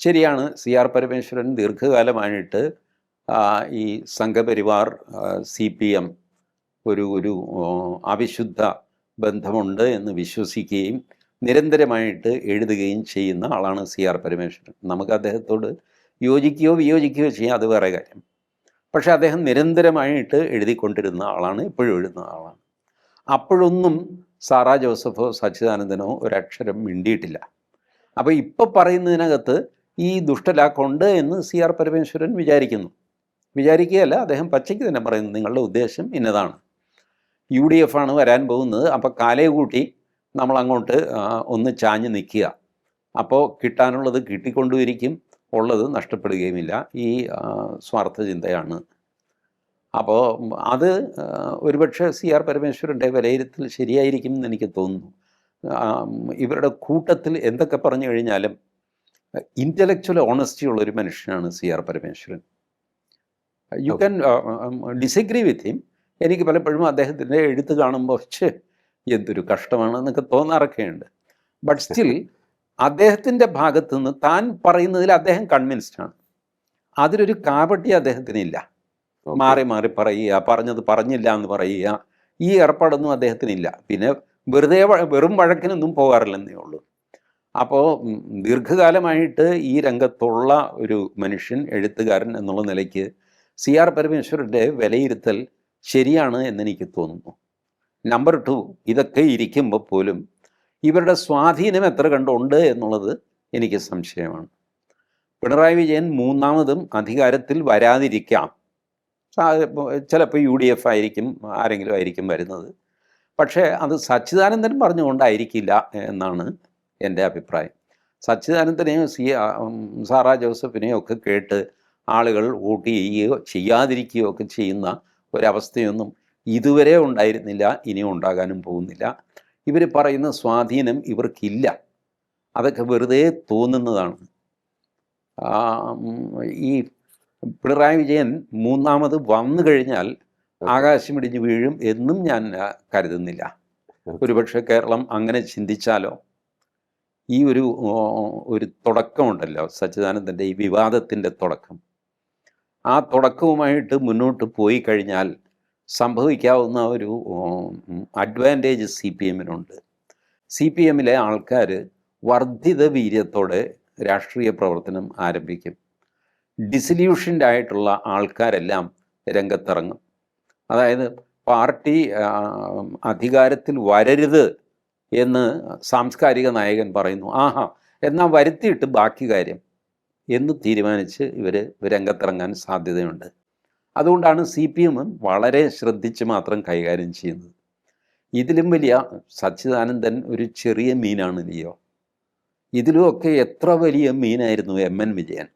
ശരിയാണ്, CR പരമേശ്വരൻ ദീർഘകാലമായിട്ട് ഈ സംഘപരിവാർ CPM ഒരു അവിശുദ്ധ ബന്ധമുണ്ട് എന്ന് വിശ്വസിക്കുകയും നിരന്തരമായിട്ട് എഴുതുകയും ചെയ്യുന്ന ആളാണ് CR പരമേശ്വരൻ. നമുക്ക് അദ്ദേഹത്തോട് യോജിക്കുകയോ വിയോജിക്കുകയോ ചെയ്യാം, അത് വേറെ കാര്യം. പക്ഷേ അദ്ദേഹം നിരന്തരമായിട്ട് എഴുതിക്കൊണ്ടിരുന്ന ആളാണ്, ഇപ്പോഴും എഴുതുന്ന ആളാണ്. അപ്പോഴൊന്നും സാറാ ജോസഫോ സച്ചിദാനന്ദനോ ഒരക്ഷരം മിണ്ടിയിട്ടില്ല. അപ്പോൾ ഇപ്പോൾ പറയുന്നതിനകത്ത് ഈ ദുഷ്ടലാക്കുണ്ട് എന്ന് CR പരമേശ്വരൻ വിചാരിക്കുകയല്ല, അദ്ദേഹം പച്ചയ്ക്ക് തന്നെ പറയുന്നു, നിങ്ങളുടെ ഉദ്ദേശം ഇന്നതാണ്, UDF ആണ് വരാൻ പോകുന്നത്, അപ്പോൾ കാലേ കൂട്ടി നമ്മളങ്ങോട്ട് ഒന്ന് ചാഞ്ഞ് നിൽക്കുക, അപ്പോൾ കിട്ടാനുള്ളത് കിട്ടിക്കൊണ്ടുമിരിക്കും, ഉള്ളത് നഷ്ടപ്പെടുകയുമില്ല. ഈ സ്വാർത്ഥ ചിന്തയാണ്. അപ്പോൾ അത് ഒരുപക്ഷെ CR പരമേശ്വരൻ്റെ വിലയിരുത്തൽ ശരിയായിരിക്കും എന്ന് എനിക്ക് തോന്നുന്നു. ഇവരുടെ കൂട്ടത്തിൽ എന്തൊക്കെ പറഞ്ഞു കഴിഞ്ഞാലും ഇൻ്റലക്ച്വൽ ഓണസ്റ്റി ഉള്ളൊരു മനുഷ്യനാണ് CR Parameswaran. You can disagree with him. എനിക്ക് പലപ്പോഴും അദ്ദേഹത്തിൻ്റെ എഴുത്ത് കാണുമ്പോൾ എന്തൊരു കഷ്ടമാണെന്നൊക്കെ തോന്നാറൊക്കെയുണ്ട്. ബട്ട് സ്റ്റിൽ അദ്ദേഹത്തിൻ്റെ ഭാഗത്തു നിന്ന് താൻ പറയുന്നതിൽ അദ്ദേഹം കൺവിൻസ്ഡാണ്. അതിലൊരു കാപട്യം അദ്ദേഹത്തിനില്ല. മാറി മാറി പറയുക, പറഞ്ഞത് പറഞ്ഞില്ല എന്ന് പറയുക, ഈ ഏർപ്പാടൊന്നും അദ്ദേഹത്തിനില്ല. പിന്നെ വെറും വഴക്കിനൊന്നും പോകാറില്ലെന്നേ ഉള്ളൂ. അപ്പോൾ ദീർഘകാലമായിട്ട് ഈ രംഗത്തുള്ള ഒരു മനുഷ്യൻ, എഴുത്തുകാരൻ എന്നുള്ള നിലയ്ക്ക് CR പരമേശ്വരൻ്റെ വിലയിരുത്തൽ ശരിയാണ് എന്നെനിക്ക് തോന്നുന്നു. നമ്പർ 2, ഇതൊക്കെ ഇരിക്കുമ്പോൾ പോലും ഇവരുടെ സ്വാധീനം എത്ര കണ്ടുണ്ട് എന്നുള്ളത് എനിക്ക് സംശയമാണ്. പിണറായി വിജയൻ മൂന്നാമതും അധികാരത്തിൽ വരാതിരിക്കാം. ചിലപ്പോൾ UDF ആയിരിക്കും, ആരെങ്കിലും ആയിരിക്കും വരുന്നത്. പക്ഷേ അത് സച്ചിദാനന്ദൻ പറഞ്ഞുകൊണ്ടായിരിക്കില്ല എന്നാണ് എൻ്റെ അഭിപ്രായം. സച്ചിദാനന്ദനെയോ സാറാ ജോസഫിനെയോ ഒക്കെ കേട്ട് ആളുകൾ വോട്ട് ചെയ്യുകയോ ചെയ്യാതിരിക്കുകയോ ഒക്കെ ചെയ്യുന്ന ഒരവസ്ഥയൊന്നും ഇതുവരെ ഉണ്ടായിരുന്നില്ല, ഇനിയും ഉണ്ടാകാനും പോകുന്നില്ല. ഇവർ പറയുന്ന സ്വാധീനം ഇവർക്കില്ല, അതൊക്കെ വെറുതെ തോന്നുന്നതാണ്. ഈ പിണറായി വിജയൻ മൂന്നാമത് വന്നു കഴിഞ്ഞാൽ ആകാശമിടിഞ്ഞ് വീഴും എന്നും ഞാൻ കരുതുന്നില്ല. ഒരുപക്ഷെ കേരളം അങ്ങനെ ചിന്തിച്ചാലോ. ഈ ഒരു തുടക്കമുണ്ടല്ലോ സച്ചിദാനന്ദൻ്റെ, ഈ വിവാദത്തിൻ്റെ തുടക്കം, ആ തുടക്കവുമായിട്ട് മുന്നോട്ട് പോയി കഴിഞ്ഞാൽ സംഭവിക്കാവുന്ന ഒരു അഡ്വാൻറ്റേജ് CPM-നുണ്ട്. CPM-ലെ ആൾക്കാർ വർദ്ധിത വീര്യത്തോടെ രാഷ്ട്രീയ പ്രവർത്തനം ആരംഭിക്കും. ഡിസല്യൂഷൻഡ് ആയിട്ടുള്ള ആൾക്കാരെല്ലാം രംഗത്തിറങ്ങും. അതായത് പാർട്ടി അധികാരത്തിൽ വരരുത് എന്ന് സാംസ്കാരിക നായകൻ പറയുന്നു, ആഹാ എന്നാൽ വരുത്തിയിട്ട് ബാക്കി കാര്യം എന്ന് തീരുമാനിച്ച് ഇവർ രംഗത്തിറങ്ങാൻ സാധ്യതയുണ്ട്. അതുകൊണ്ടാണ് CPM വളരെ ശ്രദ്ധിച്ച് മാത്രം കൈകാര്യം ചെയ്യുന്നത്. ഇതിലും വലിയ സച്ചിദാനന്ദൻ ഒരു ചെറിയ മീനാണ് ലിയോ. ഇതിലുമൊക്കെ എത്ര വലിയ മീനായിരുന്നു MN വിജയൻ.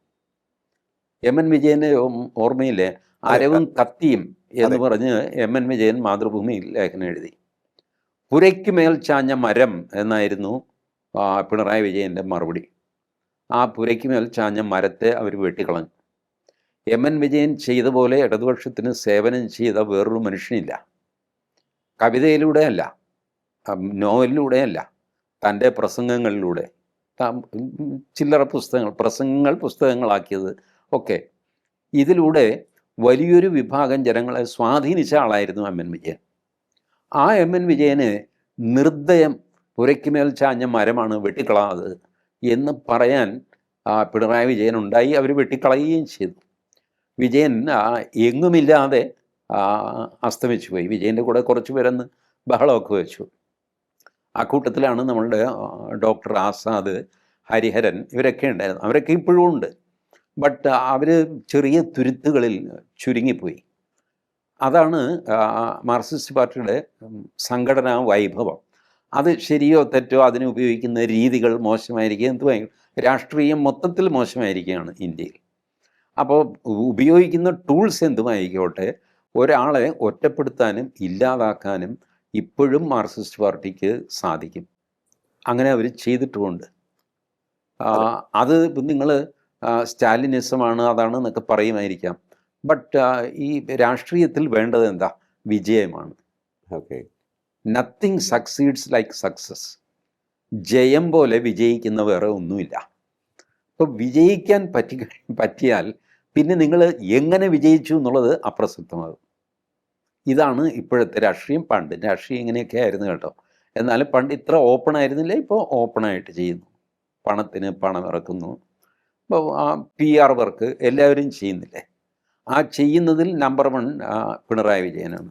MN വിജയനെ ഓർമ്മയില്ലേ, അരവും കത്തിയും എന്ന് പറഞ്ഞ് MN വിജയൻ മാതൃഭൂമിയിൽ ലേഖനം എഴുതി. പുരയ്ക്ക് മേൽ ചാഞ്ഞ മരം എന്നായിരുന്നു പിണറായി വിജയൻ്റെ മറുപടി. ആ പുരയ്ക്ക് മേൽ ചാഞ്ഞ മരത്തെ അവർ വെട്ടിക്കളഞ്ഞു. MN വിജയൻ ചെയ്ത പോലെ ഇടതുപക്ഷത്തിന് സേവനം ചെയ്ത വേറൊരു മനുഷ്യനില്ല. കവിതയിലൂടെയല്ല, നോവലിലൂടെയല്ല, തൻ്റെ പ്രസംഗങ്ങളിലൂടെ, ചില്ലറ പ്രസംഗങ്ങൾ പുസ്തകങ്ങളാക്കിയത് ഒക്കെ, ഇതിലൂടെ വലിയൊരു വിഭാഗം ജനങ്ങളെ സ്വാധീനിച്ച ആളായിരുന്നു MN വിജയൻ. ആ MN വിജയന് നിർദ്ദയം പുരയ്ക്കുമേൽ ചാഞ്ഞ മരമാണ് വെട്ടിക്കളാത് എന്ന് പറയാൻ പിണറായി വിജയൻ ഉണ്ടായി. അവർ വെട്ടിക്കളയുകയും ചെയ്തു. വിജയൻ എങ്ങുമില്ലാതെ അസ്തമിച്ചു പോയി. വിജയൻ്റെ കൂടെ കുറച്ച് പേരന്ന് ബഹളമൊക്കെ വെച്ചു. ആ കൂട്ടത്തിലാണ് നമ്മളുടെ ഡോക്ടർ ആസാദ്, ഹരിഹരൻ, ഇവരൊക്കെ ഉണ്ടായിരുന്നു. അവരൊക്കെ ഇപ്പോഴും ഉണ്ട്. ബട്ട് അവർ ചെറിയ തുരുത്തുകളിൽ ചുരുങ്ങിപ്പോയി. അതാണ് മാർക്സിസ്റ്റ് പാർട്ടിയുടെ സംഘടനാ വൈഭവം. അത് ശരിയോ തെറ്റോ, അതിന് ഉപയോഗിക്കുന്ന രീതികൾ മോശമായിരിക്കുക, എന്തുവായി രാഷ്ട്രീയം മൊത്തത്തിൽ മോശമായിരിക്കുകയാണ് ഇന്ത്യയിൽ. അപ്പോൾ ഉപയോഗിക്കുന്ന ടൂൾസ് എന്തുമായിക്കോട്ടെ, ഒരാളെ ഒറ്റപ്പെടുത്താനും ഇല്ലാതാക്കാനും ഇപ്പോഴും മാർക്സിസ്റ്റ് പാർട്ടിക്ക് സാധിക്കും. അങ്ങനെ അവർ ചെയ്തിട്ടുമുണ്ട്. അത് നിങ്ങൾ സ്റ്റാലിനിസമാണ് അതാണ് എന്നൊക്കെ പറയുമായിരിക്കാം. ബട്ട് ഈ രാഷ്ട്രീയത്തിൽ വേണ്ടത് എന്താ? വിജയമാണ്. Okay, nothing succeeds like success. ജയം പോലെ വിജയിക്കുന്ന വേറെ ഒന്നുമില്ല. അപ്പോൾ വിജയിക്കാൻ പറ്റിയാൽ പിന്നെ നിങ്ങൾ എങ്ങനെ വിജയിച്ചു എന്നുള്ളത് അപ്രസക്തമാകും. ഇതാണ് ഇപ്പോഴത്തെ രാഷ്ട്രീയം. പണ്ട് രാഷ്ട്രീയം ഇങ്ങനെയൊക്കെ ആയിരുന്നു കേട്ടോ. എന്നാലും പണ്ട് ഇത്ര ഓപ്പൺ ആയിരുന്നില്ല, ഇപ്പോൾ ഓപ്പണായിട്ട് ചെയ്യുന്നു. പണത്തിന് പണം ഇറക്കുന്നു. ഇപ്പോൾ PR വർക്ക് എല്ലാവരും ചെയ്യുന്നില്ലേ? ആ ചെയ്യുന്നതിൽ നമ്പർ 1 പിണറായി വിജയനാണ്.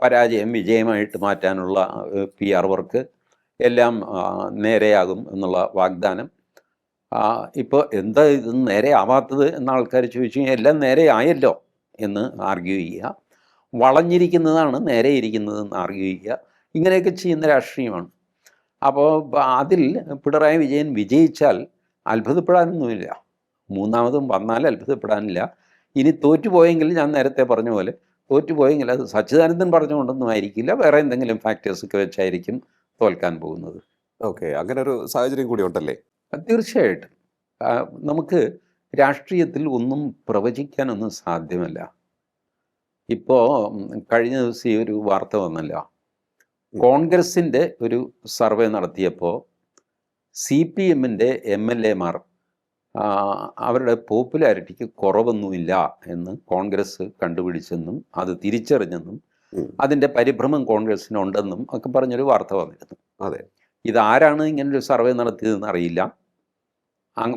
പരാജയം വിജയമായിട്ട് മാറ്റാനുള്ള PR വർക്ക് എല്ലാം നേരെയാകും എന്നുള്ള വാഗ്ദാനം. ഇപ്പോൾ എന്താ ഇത് നേരെയാവാത്തത് എന്ന് ആൾക്കാർ ചോദിച്ചു കഴിഞ്ഞാൽ എല്ലാം നേരെയായല്ലോ എന്ന് ആർഗ്യൂ ചെയ്യുക, വളഞ്ഞിരിക്കുന്നതാണ് നേരെ ഇരിക്കുന്നതെന്ന് ആർഗ്യൂ ചെയ്യുക, ഇങ്ങനെയൊക്കെ ചെയ്യുന്ന രാഷ്ട്രീയമാണ്. അപ്പോൾ അതിൽ പിണറായി വിജയൻ വിജയിച്ചാൽ അത്ഭുതപ്പെടാനൊന്നുമില്ല, മൂന്നാമതും വന്നാൽ അത്ഭുതപ്പെടാനില്ല. ഇനി തോറ്റുപോയെങ്കിൽ ഞാൻ നേരത്തെ പറഞ്ഞ പോലെ തോറ്റുപോയെങ്കിൽ അത് സച്ചിദാനന്ദൻ പറഞ്ഞുകൊണ്ടൊന്നും ആയിരിക്കില്ല, വേറെ എന്തെങ്കിലും ഫാക്ടേഴ്സൊക്കെ വെച്ചായിരിക്കും തോൽക്കാൻ പോകുന്നത്. ഓക്കെ, അങ്ങനെ ഒരു സാഹചര്യം കൂടി ഉണ്ടല്ലേ? തീർച്ചയായിട്ടും നമുക്ക് രാഷ്ട്രീയത്തിൽ ഒന്നും പ്രവചിക്കാനൊന്നും സാധ്യമല്ല. ഇപ്പോൾ കഴിഞ്ഞ ദിവസം ഈ ഒരു വാർത്ത വന്നല്ലോ, കോൺഗ്രസിൻ്റെ ഒരു സർവേ നടത്തിയപ്പോൾ CPMൻ്റെ MLA-മാർ അവരുടെ പോപ്പുലാരിറ്റിക്ക് കുറവൊന്നുമില്ല എന്ന് കോൺഗ്രസ് കണ്ടുപിടിച്ചെന്നും അത് തിരിച്ചറിഞ്ഞെന്നും അതിൻ്റെ പരിഭ്രമം കോൺഗ്രസ്സിനുണ്ടെന്നും ഒക്കെ പറഞ്ഞൊരു വാർത്ത വന്നിരുന്നു. അതെ, ഇതാരാണ് ഇങ്ങനൊരു സർവേ നടത്തിയതെന്ന് അറിയില്ല.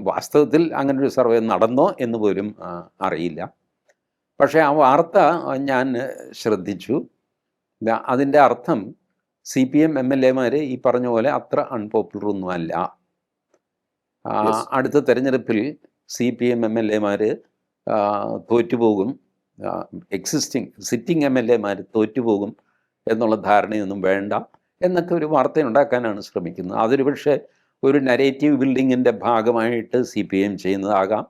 വാസ്തവത്തിൽ അങ്ങനൊരു സർവേ നടന്നോ എന്ന് പോലും അറിയില്ല. പക്ഷേ ആ വാർത്ത ഞാൻ ശ്രദ്ധിച്ചു. അതിൻ്റെ അർത്ഥം CPM MLA-മാർ ഈ പറഞ്ഞ പോലെ അത്ര അൺപോപ്പുലർ ഒന്നുമല്ല. അടുത്ത തെരഞ്ഞെടുപ്പിൽ CPM MLA-മാർ തോറ്റുപോകും, സിറ്റിംഗ് MLA-മാർ തോറ്റുപോകും എന്നുള്ള ധാരണയൊന്നും വേണ്ട എന്നൊക്കെ ഒരു വാർത്ത ഉണ്ടാക്കാനാണ് ശ്രമിക്കുന്നത്. അതൊരു പക്ഷേ ഒരു നരേറ്റീവ് ബിൽഡിങ്ങിൻ്റെ ഭാഗമായിട്ട് CPM ചെയ്യുന്നതാകാം,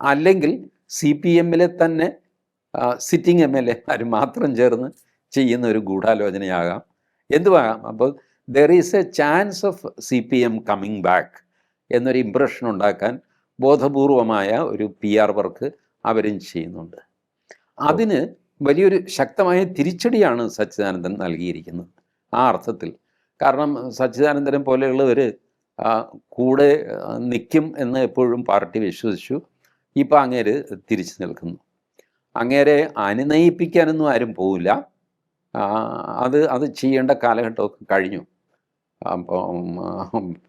അല്ലെങ്കിൽ CPM-ലെ തന്നെ സിറ്റിംഗ് MLA-മാർ മാത്രം ചേർന്ന് ചെയ്യുന്ന ഒരു ഗൂഢാലോചനയാകാം, എന്തുവാകാം. അപ്പോൾ there is A chance of CPM coming back എന്നൊരു ഇമ്പ്രഷൻ ഉണ്ടാക്കാൻ ബോധപൂർവമായ ഒരു PR വർക്ക് അവരും ചെയ്യുന്നുണ്ട്. അതിന് വലിയൊരു ശക്തമായ തിരിച്ചടിയാണ് സച്ചിദാനന്ദൻ നൽകിയിരിക്കുന്നത് ആ അർത്ഥത്തിൽ. കാരണം സച്ചിദാനന്ദനെ പോലെയുള്ളവർ കൂടെ നിൽക്കും എന്ന് എപ്പോഴും പാർട്ടി വിശ്വസിച്ചു. ഇപ്പം അങ്ങേര് തിരിച്ചു നിൽക്കുന്നു. അങ്ങേരെ അനുനയിപ്പിക്കാനൊന്നും ആരും പോവില്ല. അത് ചെയ്യേണ്ട കാലഘട്ടമൊക്കെ കഴിഞ്ഞു. അപ്പം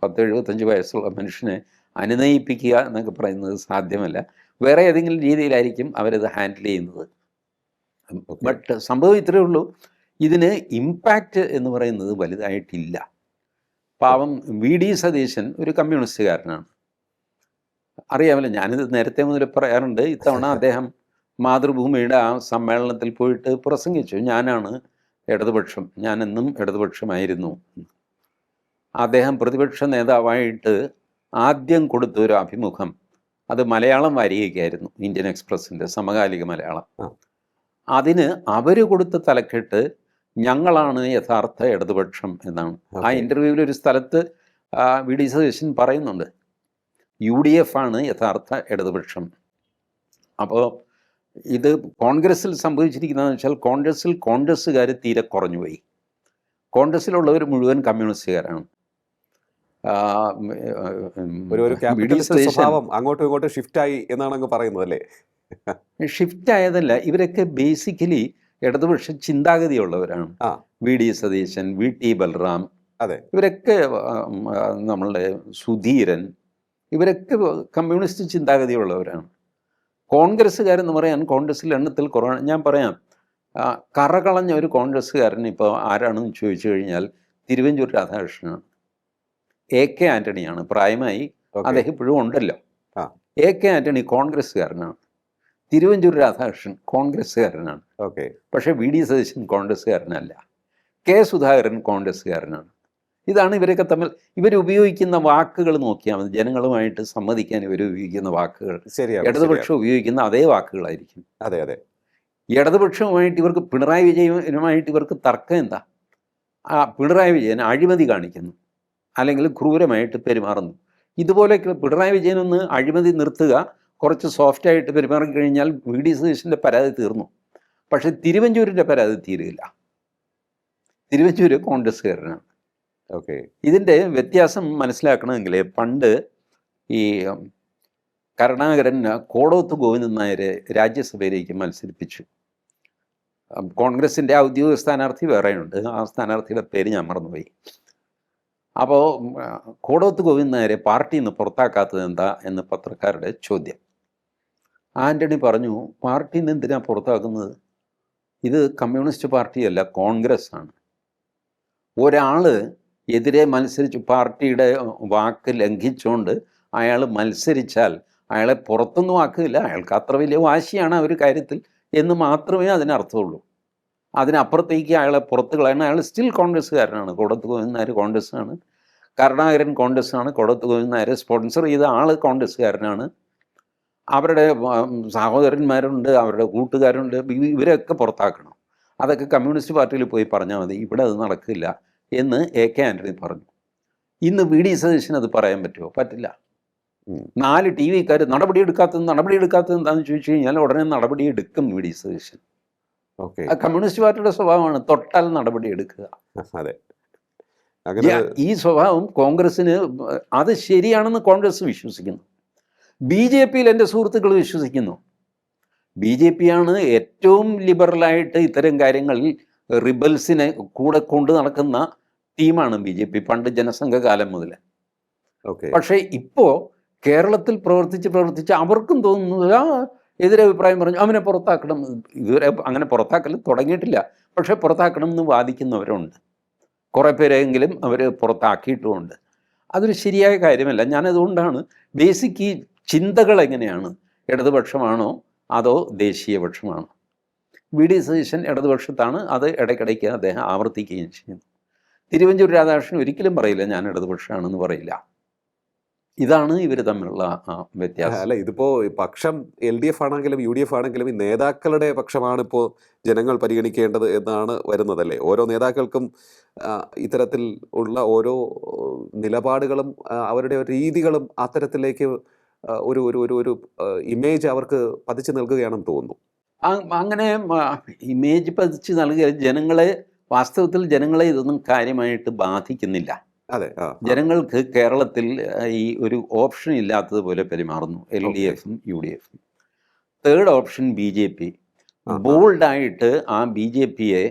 70-75 വയസ്സുള്ള മനുഷ്യനെ അനുനയിപ്പിക്കുക എന്നൊക്കെ പറയുന്നത് സാധ്യമല്ല. വേറെ ഏതെങ്കിലും രീതിയിലായിരിക്കും അവരത് ഹാൻഡിൽ ചെയ്യുന്നത്. ബട്ട് സംഭവം ഇത്രയേ ഉള്ളൂ, ഇതിന് ഇമ്പാക്റ്റ് എന്ന് പറയുന്നത് വലുതായിട്ടില്ല. പാവം VD സതീശൻ ഒരു കമ്മ്യൂണിസ്റ്റുകാരനാണ്, അറിയാമല്ലോ. ഞാനിത് നേരത്തെ മുതൽ പറയാറുണ്ട്. ഇത്തവണ അദ്ദേഹം മാതൃഭൂമിയുടെ ആ സമ്മേളനത്തിൽ പോയിട്ട് പ്രസംഗിച്ചു, ഞാനാണ് ഇടതുപക്ഷം, ഞാനെന്നും ഇടതുപക്ഷമായിരുന്നു. അദ്ദേഹം പ്രതിപക്ഷ നേതാവായിട്ട് ആദ്യം കൊടുത്ത ഒരു അഭിമുഖം അത് മലയാളം വാരികയ്ക്കായിരുന്നു, ഇന്ത്യൻ എക്സ്പ്രസിൻ്റെ സമകാലിക മലയാളം. അതിന് അവർ കൊടുത്ത തലക്കെട്ട് ഞങ്ങളാണ് യഥാർത്ഥ ഇടതുപക്ഷം എന്നാണ്. ആ ഇൻ്റർവ്യൂവിൽ ഒരു സ്ഥലത്ത് VD സതീശൻ പറയുന്നുണ്ട്, UDF ആണ് യഥാർത്ഥ ഇടതുപക്ഷം. അപ്പോൾ ഇത് കോൺഗ്രസ്സിൽ സംഭവിച്ചിരിക്കുന്നതെന്ന് വെച്ചാൽ കോൺഗ്രസ്സുകാർ തീരെ കുറഞ്ഞുപോയി. കോൺഗ്രസ്സിലുള്ളവർ മുഴുവൻ കമ്മ്യൂണിസ്റ്റുകാരാണ്. അങ്ങോട്ടും ഇങ്ങോട്ടും ഷിഫ്റ്റായി എന്നാണ് അങ്ങ് പറയുന്നത് അല്ലേ? ഷിഫ്റ്റ് ആയതല്ല, ഇവരൊക്കെ ബേസിക്കലി ഇടതുപക്ഷ ചിന്താഗതിയുള്ളവരാണ്. VD സതീശൻ, VT ബൽറാം, അതെ, ഇവരൊക്കെ നമ്മളുടെ സുധീരൻ, ഇവരൊക്കെ കമ്മ്യൂണിസ്റ്റ് ചിന്താഗതിയുള്ളവരാണ്. കോൺഗ്രസ്സുകാരെന്ന് പറയാൻ കോൺഗ്രസ്സിൽ എണ്ണത്തിൽ കുറവാണ്. ഞാൻ പറയാം, കറകളഞ്ഞ ഒരു കോൺഗ്രസ്സുകാരൻ ഇപ്പോൾ ആരാണെന്ന് ചോദിച്ചു കഴിഞ്ഞാൽ തിരുവഞ്ചൂർ രാധാകൃഷ്ണനാണ്. AK ആൻ്റണിയാണ്, പ്രായമായി, അദ്ദേഹം ഇപ്പോഴും ഉണ്ടല്ലോ. AK ആൻ്റണി കോൺഗ്രസ്സുകാരനാണ്, തിരുവഞ്ചൂർ രാധാകൃഷ്ണൻ കോൺഗ്രസ്സുകാരനാണ്. പക്ഷേ VD സതീശൻ കോൺഗ്രസ്സുകാരനല്ല, K സുധാകരൻ കോൺഗ്രസ്സുകാരനാണ്. ഇതാണ് ഇവരൊക്കെ തമ്മിൽ ഇവരുപയോഗിക്കുന്ന വാക്കുകൾ നോക്കിയാൽ മതി. ജനങ്ങളുമായിട്ട് സമ്മതിക്കാൻ ഇവർ ഉപയോഗിക്കുന്ന വാക്കുകൾ ഇടതുപക്ഷം ഉപയോഗിക്കുന്ന അതേ വാക്കുകളായിരിക്കും. അതെ അതെ, ഇടതുപക്ഷവുമായിട്ട് ഇവർക്ക്, പിണറായി വിജയനുമായിട്ട് ഇവർക്ക് തർക്കം എന്താ? പിണറായി വിജയൻ അഴിമതി കാണിക്കുന്നു, അല്ലെങ്കിൽ ക്രൂരമായിട്ട് പെരുമാറുന്നു. ഇതുപോലെ പിണറായി വിജയനൊന്ന് അഴിമതി നിർത്തുക, കുറച്ച് സോഫ്റ്റായിട്ട് പെരുമാറിക്കഴിഞ്ഞാൽ VD സതീശൻ്റെ പരാതി തീർന്നു. പക്ഷേ തിരുവഞ്ചൂരിൻ്റെ പരാതി തീരുകയില്ല. തിരുവഞ്ചൂർ കോൺഗ്രസ്സുകാരനാണ്. ഇതിൻ്റെ വ്യത്യാസം മനസ്സിലാക്കണമെങ്കിൽ പണ്ട് ഈ കരുണാകരൻ കോടോത്ത് ഗോവിന്ദൻ നായരെ രാജ്യസഭയിലേക്ക് മത്സരിപ്പിച്ചു. കോൺഗ്രസിൻ്റെ ഔദ്യോഗിക സ്ഥാനാർത്ഥി വേറെയുണ്ട്, ആ സ്ഥാനാർത്ഥിയുടെ പേര് ഞാൻ മറന്നുപോയി. അപ്പോൾ കോടോത്ത് ഗോവിന്ദനായരെ പാർട്ടിയിൽ നിന്ന് പുറത്താക്കാത്തത് എന്താ എന്ന് പത്രക്കാരുടെ ചോദ്യം. ആൻ്റണി പറഞ്ഞു, പാർട്ടിയിൽ നിന്ന് എന്തിനാണ് പുറത്താക്കുന്നത്? ഇത് കമ്മ്യൂണിസ്റ്റ് പാർട്ടിയല്ല, കോൺഗ്രസ് ആണ്. ഒരാൾ എതിരെ മത്സരിച്ച് പാർട്ടിയുടെ വാക്ക് ലംഘിച്ചുകൊണ്ട് അയാൾ മത്സരിച്ചാൽ അയാളെ പുറത്തൊന്നും ആക്കില്ല. അയാൾക്ക് അത്ര വലിയ വാശിയാണ് ആ ഒരു കാര്യത്തിൽ എന്ന് മാത്രമേ അതിനർത്ഥമുള്ളൂ. അതിനപ്പുറത്തേക്ക് അയാളെ പുറത്ത് കളയണം. അയാൾ സ്റ്റിൽ കോൺഗ്രസ്സുകാരനാണ്. കോടത്ത് ഗോവിന്ദനായർ കോൺഗ്രസ്സാണ്, കരുണാകരൻ കോൺഗ്രസ്സാണ്, കോടത്ത് ഗോവിന്ദനായരെ സ്പോൺസർ ചെയ്ത ആൾ കോൺഗ്രസ്സുകാരനാണ്. അവരുടെ സഹോദരന്മാരുണ്ട്, അവരുടെ കൂട്ടുകാരുണ്ട്, ഇവരെയൊക്കെ പുറത്താക്കണം. അതൊക്കെ കമ്മ്യൂണിസ്റ്റ് പാർട്ടിയിൽ പോയി പറഞ്ഞാൽ മതി, ഇവിടെ അത് നടക്കില്ല എന്ന് AK ആൻ്റണി പറഞ്ഞു. ഇന്ന് VD സതീശന് അത് പറയാൻ പറ്റുമോ? പറ്റില്ല. 4 TV-ക്കാർ നടപടിയെടുക്കാത്തത് എന്താണെന്ന് ചോദിച്ചു കഴിഞ്ഞാൽ ഉടനെ നടപടിയെടുക്കും VD സതീശൻ. ഓക്കെ, കമ്മ്യൂണിസ്റ്റ് പാർട്ടിയുടെ സ്വഭാവമാണ് തൊട്ടാൽ നടപടിയെടുക്കുക. അതെ. ഈ സ്വഭാവം കോൺഗ്രസ്സിന് അത് ശരിയാണെന്ന് കോൺഗ്രസ് വിശ്വസിക്കുന്നു. BJP-യിൽ എൻ്റെ സുഹൃത്തുക്കൾ വിശ്വസിക്കുന്നു. BJP ആണ് ഏറ്റവും ലിബറലായിട്ട് ഇത്തരം കാര്യങ്ങളിൽ റിബൽസിനെ കൂടെ കൊണ്ട് നടക്കുന്ന ടീമാണ് BJP, പണ്ട് ജനസംഘ കാലം മുതൽ. പക്ഷേ ഇപ്പോൾ കേരളത്തിൽ പ്രവർത്തിച്ച് അവർക്കും തോന്നുന്നത് എതിരഭിപ്രായം പറഞ്ഞു അവനെ പുറത്താക്കണം. ഇതുവരെ അങ്ങനെ പുറത്താക്കൽ തുടങ്ങിയിട്ടില്ല, പക്ഷേ പുറത്താക്കണം എന്ന് വാദിക്കുന്നവരുണ്ട്. കുറേ പേരെങ്കിലും അവർ പുറത്താക്കിയിട്ടുമുണ്ട്. അതൊരു ശരിയായ കാര്യമല്ല. ഞാനതുകൊണ്ടാണ് ബേസിക് ഈ ചിന്തകൾ എങ്ങനെയാണ്, ഇടതുപക്ഷമാണോ അതോ ദേശീയപക്ഷമാണോ? VD സതീശൻ ഇടതുപക്ഷത്താണ്, അത് ഇടയ്ക്കിടയ്ക്ക് അദ്ദേഹം ആവർത്തിക്കുകയും ചെയ്യുന്നു. തിരുവഞ്ചൂർ രാധാകൃഷ്ണൻ ഒരിക്കലും പറയില്ല ഞാൻ ഇടതുപക്ഷമാണെന്ന് പറയില്ല. ഇതാണ് ഇവർ തമ്മിലുള്ള വ്യത്യാസം. അല്ല, ഇതിപ്പോ പക്ഷം LDF ആണെങ്കിലും UDF ആണെങ്കിലും ഈ നേതാക്കളുടെ പക്ഷമാണ് ഇപ്പോൾ ജനങ്ങൾ പരിഗണിക്കേണ്ടത് എന്നാണ് വരുന്നതല്ലേ. ഓരോ നേതാക്കൾക്കും ഇത്തരത്തിൽ ഉള്ള ഓരോ നിലപാടുകളും അവരുടെ രീതികളും അത്തരത്തിലേക്ക് ഒരു ഒരു ഒരു ഒരു ഇമേജ് അവർക്ക് പതിച്ചു നൽകുകയാണെന്ന് തോന്നുന്നു. അങ്ങനെ ഇമേജ് പതിച്ച് നൽകിയ വാസ്തവത്തിൽ ജനങ്ങളെ ഇതൊന്നും കാര്യമായിട്ട് ബാധിക്കുന്നില്ല. അതെ, ജനങ്ങൾക്ക് കേരളത്തിൽ ഈ ഒരു ഓപ്ഷൻ ഇല്ലാത്തതുപോലെ പെരുമാറുന്നു LDF-ഉം UDF-ഉം. Third option BJP. ബോൾഡായിട്ട് ആ BJP-യെ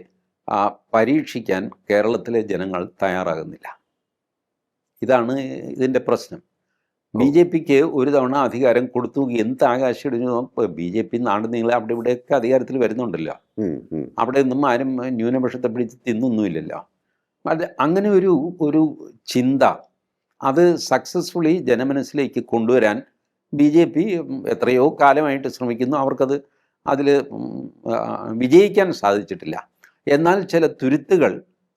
പരീക്ഷിക്കാൻ കേരളത്തിലെ ജനങ്ങൾ തയ്യാറാകുന്നില്ല. ഇതാണ് ഇതിൻ്റെ പ്രശ്നം. BJP-ക്ക് ഒരു തവണ അധികാരം കൊടുത്തു, എന്ത് ആകാശിടിഞ്ഞു. BJP നാട് നീളെ അവിടെ ഇവിടെയൊക്കെ അധികാരത്തിൽ വരുന്നുണ്ടല്ലോ. അവിടെ നിന്നും ആരും ന്യൂനപക്ഷത്തെ പിടിച്ച് തിന്നൊന്നുമില്ലല്ലോ. അത് അങ്ങനെ ഒരു ചിന്ത അത് സക്സസ്ഫുള്ളി ജനമനസ്സിലേക്ക് കൊണ്ടുവരാൻ BJP എത്രയോ കാലമായിട്ട് ശ്രമിക്കുന്നു. അതിൽ വിജയിക്കാൻ സാധിച്ചിട്ടില്ല. എന്നാൽ ചില തുരുത്തുകൾ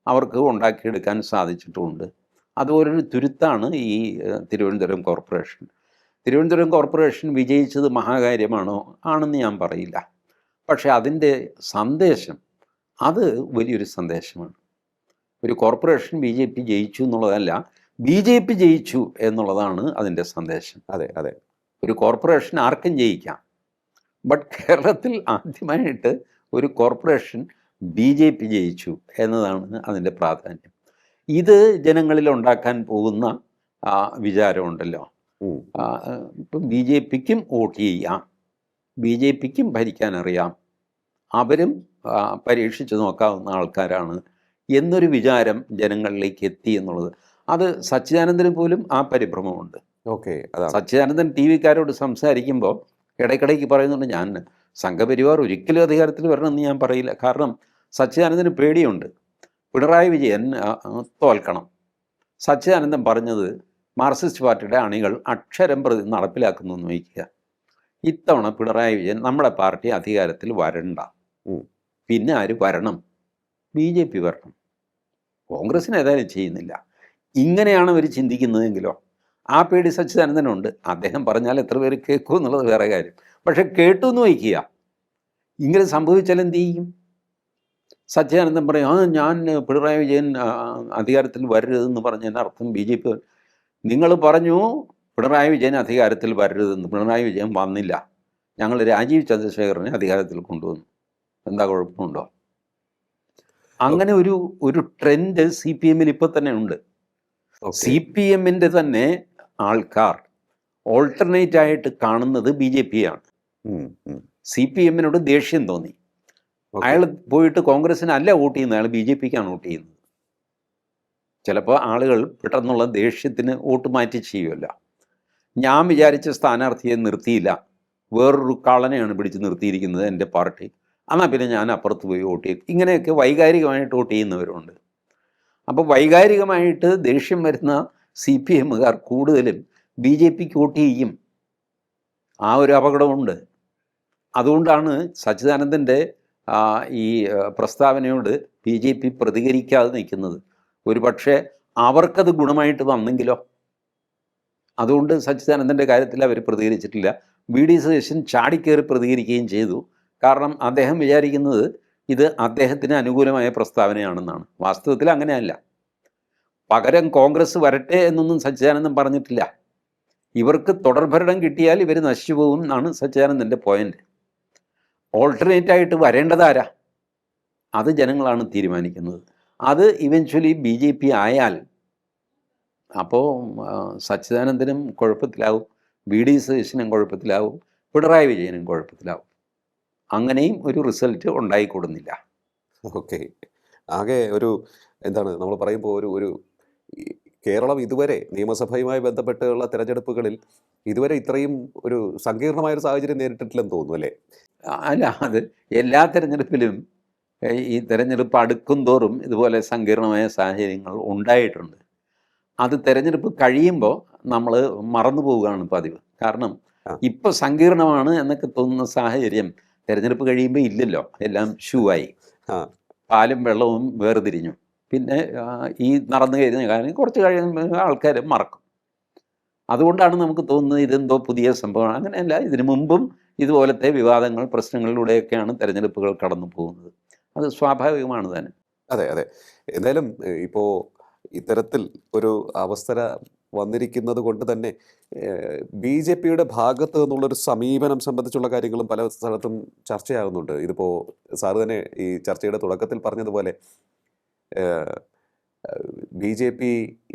അവർക്ക് ഉണ്ടാക്കിയെടുക്കാൻ സാധിച്ചിട്ടുമുണ്ട്. അതുപോലൊരു തുരുത്താണ് ഈ തിരുവനന്തപുരം കോർപ്പറേഷൻ. തിരുവനന്തപുരം കോർപ്പറേഷൻ വിജയിച്ചത് മഹാകാര്യമാണോ? ആണെന്ന് ഞാൻ പറയില്ല. പക്ഷേ അതിൻ്റെ സന്ദേശം അത് വലിയൊരു സന്ദേശമാണ്. ഒരു കോർപ്പറേഷൻ BJP ജയിച്ചു എന്നുള്ളതല്ല, BJP ജയിച്ചു എന്നുള്ളതാണ് അതിൻ്റെ സന്ദേശം. അതെ അതെ, ഒരു കോർപ്പറേഷൻ ആർക്കും ജയിക്കാം. ബട്ട് കേരളത്തിൽ ആദ്യമായിട്ട് ഒരു കോർപ്പറേഷൻ BJP ജയിച്ചു എന്നതാണ് അതിൻ്റെ പ്രാധാന്യം. ഇത് ജനങ്ങളിൽ ഉണ്ടാക്കാൻ പോകുന്ന വിചാരമുണ്ടല്ലോ. ഇപ്പം BJP-ക്കും വോട്ട് ചെയ്യാം, BJP-ക്കും ഭരിക്കാനറിയാം, അവരും പരീക്ഷിച്ച് നോക്കാവുന്ന ആൾക്കാരാണ് എന്നൊരു വിചാരം ജനങ്ങളിലേക്ക് എത്തി എന്നുള്ളത്. അത് സച്ചിദാനന്ദന് പോലും ആ പരിഭ്രമമുണ്ട്. സച്ചിദാനന്ദൻ TV-ക്കാരോട് സംസാരിക്കുമ്പോൾ ഇടയ്ക്കിടയ്ക്ക് പറയുന്നുണ്ട്, ഞാൻ സംഘപരിവാർ ഒരിക്കലും അധികാരത്തിൽ വരണമെന്ന് ഞാൻ പറയില്ല. കാരണം സച്ചിദാനന്ദന് പേടിയുണ്ട്, പിണറായി വിജയൻ തോൽക്കണം. സച്ചിദാനന്ദൻ പറഞ്ഞത് മാർക്സിസ്റ്റ് പാർട്ടിയുടെ അണികൾ അക്ഷരം പ്രതി നടപ്പിലാക്കുന്നു എന്ന് വയ്ക്കുക. ഇത്തവണ പിണറായി വിജയൻ നമ്മുടെ പാർട്ടി അധികാരത്തിൽ വരണ്ട, പിന്നെ ആര് വരണം? BJP വരണം. കോൺഗ്രസ്സിന് ഏതായാലും ചെയ്യുന്നില്ല. ഇങ്ങനെയാണ് അവർ ചിന്തിക്കുന്നതെങ്കിലോ ആ പേടി സച്ചിദാനന്ദനുണ്ട്. അദ്ദേഹം പറഞ്ഞാൽ എത്ര പേര് കേൾക്കും എന്നുള്ളത് വേറെ കാര്യം. പക്ഷെ കേട്ടു എന്ന് വയ്ക്കുക. ഇങ്ങനെ സംഭവിച്ചാൽ എന്ത് ചെയ്യും? സച്ചിദാനന്ദൻ പറയും, ഞാൻ പിണറായി വിജയൻ അധികാരത്തിൽ വരരുതെന്ന് പറഞ്ഞതിൻ്റെ അർത്ഥം BJP നിങ്ങൾ പറഞ്ഞു പിണറായി വിജയൻ അധികാരത്തിൽ വരരുതെന്ന്. പിണറായി വിജയൻ വന്നില്ല, ഞങ്ങൾ രാജീവ് ചന്ദ്രശേഖരനെ അധികാരത്തിൽ കൊണ്ടുവന്നു. എന്താ കുഴപ്പമുണ്ടോ? അങ്ങനെ ഒരു ട്രെൻഡ് CPM-ൽ ഇപ്പോൾ തന്നെ ഉണ്ട്. CPM-ൻ്റെ തന്നെ ആൾക്കാർ ഓൾട്ടർനേറ്റ് ആയിട്ട് കാണുന്നത് BJP-യാണ്. CPM-നോട് ദേഷ്യം തോന്നി. അയാൾ പോയിട്ട് കോൺഗ്രസ്സിനല്ല വോട്ട് ചെയ്യുന്നത്, അയാൾ BJP-ക്കാണ് വോട്ട് ചെയ്യുന്നത്. ചിലപ്പോൾ ആളുകൾ പെട്ടെന്നുള്ള ദേഷ്യത്തിന് വോട്ട് മാറ്റി ചെയ്യുമല്ലോ. ഞാൻ വിചാരിച്ച സ്ഥാനാർത്ഥിയെ നിർത്തിയില്ല, വേറൊരു കള്ളനെയാണ് പിടിച്ച് നിർത്തിയിരിക്കുന്നത് എൻ്റെ പാർട്ടി, എന്നാൽ പിന്നെ ഞാൻ അപ്പുറത്ത് പോയി വോട്ട് ചെയ്യും. ഇങ്ങനെയൊക്കെ വൈകാരികമായിട്ട് വോട്ട് ചെയ്യുന്നവരുണ്ട്. അപ്പോൾ വൈകാരികമായിട്ട് ദേഷ്യം വരുന്ന CPMകാർ കൂടുതലും BJPക്ക് വോട്ട് ചെയ്യും. ആ ഒരു അപകടമുണ്ട്. അതുകൊണ്ടാണ് സച്ചിദാനന്ദൻ്റെ ഈ പ്രസ്താവനയോട് BJP പ്രതികരിക്കാതെ നിൽക്കുന്നത്. ഒരു പക്ഷേ അവർക്കത് ഗുണമായിട്ട് വന്നെങ്കിലോ. അതുകൊണ്ട് സച്ചിദാനന്ദൻ്റെ കാര്യത്തിൽ അവർ പ്രതികരിച്ചിട്ടില്ല. VD സതീശൻ ചാടിക്കയറി പ്രതികരിക്കുകയും ചെയ്തു. കാരണം അദ്ദേഹം വിചാരിക്കുന്നത് ഇത് അദ്ദേഹത്തിന് അനുകൂലമായ പ്രസ്താവനയാണെന്നാണ്. വാസ്തവത്തിൽ അങ്ങനെയല്ല. പകരം കോൺഗ്രസ് വരട്ടെ എന്നൊന്നും സച്ചിദാനന്ദൻ പറഞ്ഞിട്ടില്ല. ഇവർക്ക് തുടർഭരണം കിട്ടിയാൽ ഇവർ നശിച്ചു പോകും എന്നാണ് സച്ചിദാനന്ദൻ്റെ പോയിന്റ്. ഓൾട്ടർനേറ്റായിട്ട് വരേണ്ടതാരാ? അത് ജനങ്ങളാണ് തീരുമാനിക്കുന്നത്. അത് ഇവഞ്ച്വലി BJP ആയാൽ അപ്പോൾ സച്ചിദാനന്ദനും കുഴപ്പത്തിലാവും, VD സതീശനും കുഴപ്പത്തിലാവും, പിണറായി വിജയനും കുഴപ്പത്തിലാവും. അങ്ങനെയും ഒരു റിസൾട്ട് ഉണ്ടായിക്കൊടുന്നില്ല. ഓക്കെ. ആകെ ഒരു എന്താണ് നമ്മൾ പറയുമ്പോൾ ഒരു ഈ കേരളം ഇതുവരെ നിയമസഭയുമായി ബന്ധപ്പെട്ടുള്ള തെരഞ്ഞെടുപ്പുകളിൽ ഇതുവരെ ഇത്രയും ഒരു സങ്കീർണമായൊരു സാഹചര്യം നേരിട്ടിട്ടില്ലെന്ന് തോന്നുന്നു അല്ലേ? അല്ല, അത് എല്ലാ തെരഞ്ഞെടുപ്പിലും ഈ തെരഞ്ഞെടുപ്പ് അടുക്കും തോറും ഇതുപോലെ സങ്കീർണമായ സാഹചര്യങ്ങൾ ഉണ്ടായിട്ടുണ്ട്. അത് തെരഞ്ഞെടുപ്പ് കഴിയുമ്പോൾ നമ്മൾ മറന്നു പോവുകയാണ് പതിവ്. കാരണം ഇപ്പോൾ സങ്കീർണമാണ് എന്നൊക്കെ തോന്നുന്ന സാഹചര്യം തെരഞ്ഞെടുപ്പ് കഴിയുമ്പോൾ ഇല്ലല്ലോ. എല്ലാം ഷൂവായി, പാലും വെള്ളവും വേർതിരിഞ്ഞു. പിന്നെ ഈ നടന്നു കഴിഞ്ഞ കാര്യം കുറച്ച് കഴിയുമ്പോൾ ആൾക്കാർ മറക്കും. അതുകൊണ്ടാണ് നമുക്ക് തോന്നുന്നത് ഇതെന്തോ പുതിയ സംഭവമാണ്. അങ്ങനെയല്ല, ഇതിനു മുമ്പും ഇതുപോലത്തെ വിവാദങ്ങൾ, പ്രശ്നങ്ങളിലൂടെയൊക്കെയാണ് തെരഞ്ഞെടുപ്പുകൾ കടന്നു പോകുന്നത്. അത് സ്വാഭാവികമാണ് തന്നെ. അതെ അതെ. എന്തായാലും ഇപ്പോൾ ഇത്തരത്തിൽ ഒരു അവസര വന്നിരിക്കുന്നത് കൊണ്ട് തന്നെ BJPയുടെ ഭാഗത്ത് നിന്നുള്ളൊരു സമീപനം സംബന്ധിച്ചുള്ള കാര്യങ്ങളും പല സ്ഥലത്തും ചർച്ചയാകുന്നുണ്ട്. ഇതിപ്പോൾ സാറ് തന്നെ ഈ ചർച്ചയുടെ തുടക്കത്തിൽ പറഞ്ഞതുപോലെ BJP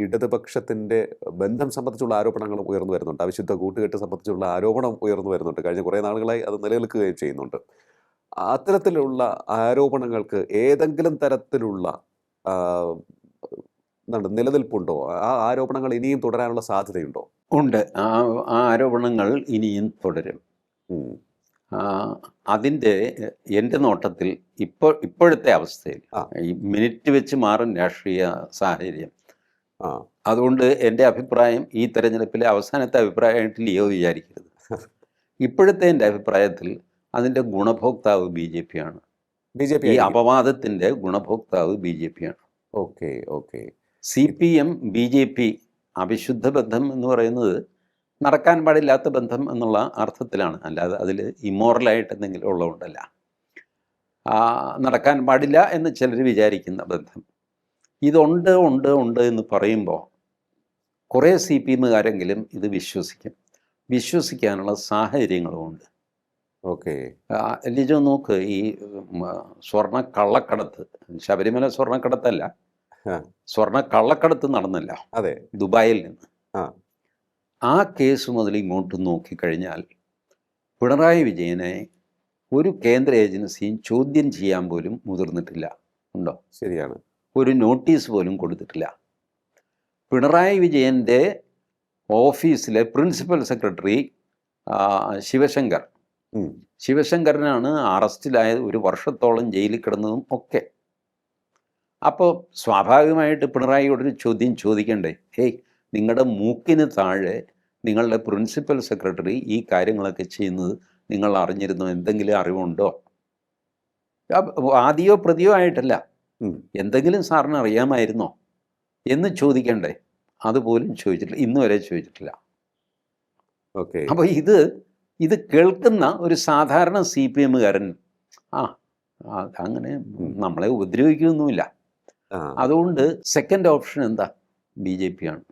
ഇടതുപക്ഷത്തിൻ്റെ ബന്ധം സംബന്ധിച്ചുള്ള ആരോപണങ്ങളും ഉയർന്നു വരുന്നുണ്ട്. അവിശുദ്ധ കൂട്ടുകെട്ട് സംബന്ധിച്ചുള്ള ആരോപണം ഉയർന്നു വരുന്നുണ്ട്. കഴിഞ്ഞ കുറേ നാളുകളായി അത് നിലനിൽക്കുകയും ചെയ്യുന്നുണ്ട്. അത്തരത്തിലുള്ള ആരോപണങ്ങൾക്ക് ഏതെങ്കിലും തരത്തിലുള്ള എന്താണ് നിലനിൽപ്പുണ്ടോ? ആ ആരോപണങ്ങൾ ഇനിയും തുടരാനുള്ള സാധ്യതയുണ്ടോ? ഉണ്ട്. ആ ആരോപണങ്ങൾ ഇനിയും തുടരും. അതിൻ്റെ എൻ്റെ നോട്ടത്തിൽ ഇപ്പോഴത്തെ അവസ്ഥയിൽ ഈ മിനിറ്റ് വെച്ച് മാറും രാഷ്ട്രീയ സാഹചര്യം. അതുകൊണ്ട് എൻ്റെ അഭിപ്രായം ഈ തെരഞ്ഞെടുപ്പിലെ അവസാനത്തെ അഭിപ്രായമായിട്ടില്ലയോ വിചാരിക്കരുത്. ഇപ്പോഴത്തെ എൻ്റെ അഭിപ്രായത്തിൽ അതിൻ്റെ ഗുണഭോക്താവ് BJP ആണ്. ഈ അപവാദത്തിൻ്റെ ഗുണഭോക്താവ് BJP ആണ്. Okay okay. CPM BJP അവിശുദ്ധ ബന്ധം എന്ന് പറയുന്നത് നടക്കാൻ പാടില്ലാത്ത ബന്ധം എന്നുള്ള അർത്ഥത്തിലാണ്, അല്ലാതെ അതിൽ ഇമ്മോറലായിട്ട് എന്തെങ്കിലും ഉള്ളതുകൊണ്ടല്ല. നടക്കാൻ പാടില്ല എന്ന് ചിലർ വിചാരിക്കുന്ന ബന്ധം ഇതുണ്ട് ഉണ്ട് ഉണ്ട് എന്ന് പറയുമ്പോൾ കുറേ CPMകാരെങ്കിലും ഇത് വിശ്വസിക്കാനുള്ള സാഹചര്യങ്ങളുമുണ്ട്. ഓക്കെ. ലിജോ നോക്ക്, ഈ സ്വർണ്ണ കള്ളക്കടത്ത്, ശബരിമല സ്വർണ്ണക്കടത്തല്ല, സ്വർണ്ണ കള്ളക്കടത്ത് നടന്നല്ല, അതെ, ദുബായിൽ നിന്ന്. ആ കേസ് മുതൽ ഇങ്ങോട്ട് നോക്കിക്കഴിഞ്ഞാൽ പിണറായി വിജയനെ ഒരു കേന്ദ്ര ഏജൻസിയും ചോദ്യം ചെയ്യാൻ പോലും മുതിർന്നിട്ടില്ല. ഉണ്ടോ? ശരിയാണ്. ഒരു നോട്ടീസ് പോലും കൊടുത്തിട്ടില്ല. പിണറായി വിജയൻ്റെ ഓഫീസിലെ പ്രിൻസിപ്പൽ സെക്രട്ടറി ശിവശങ്കരനാണ് അറസ്റ്റിലായത്, 1 വർഷത്തോളം ജയിലിൽ കിടന്നതും ഒക്കെ. അപ്പോൾ സ്വാഭാവികമായിട്ട് പിണറായിയോടൊരു ചോദ്യം ചോദിക്കണ്ടേ? ഹേയ്, നിങ്ങളുടെ മൂക്കിന് താഴെ നിങ്ങളുടെ പ്രിൻസിപ്പൽ സെക്രട്ടറി ഈ കാര്യങ്ങളൊക്കെ ചെയ്യുന്നത് നിങ്ങൾ അറിഞ്ഞിരുന്നോ? എന്തെങ്കിലും അറിവുണ്ടോ? ആദ്യമോ പ്രതിയോ ആയിട്ടല്ല, എന്തെങ്കിലും സാറിന് അറിയാമായിരുന്നോ എന്ന് ചോദിക്കണ്ടേ? അതുപോലും ചോദിച്ചിട്ടില്ല, ഇന്നുവരെ ചോദിച്ചിട്ടില്ല. ഓക്കെ. അപ്പോൾ ഇത് കേൾക്കുന്ന ഒരു സാധാരണ CPMകാരൻ അങ്ങനെ നമ്മളെ ഉപദ്രവിക്കുകയൊന്നുമില്ല. അതുകൊണ്ട് സെക്കൻഡ് ഓപ്ഷൻ എന്താ? BJP ആണ്.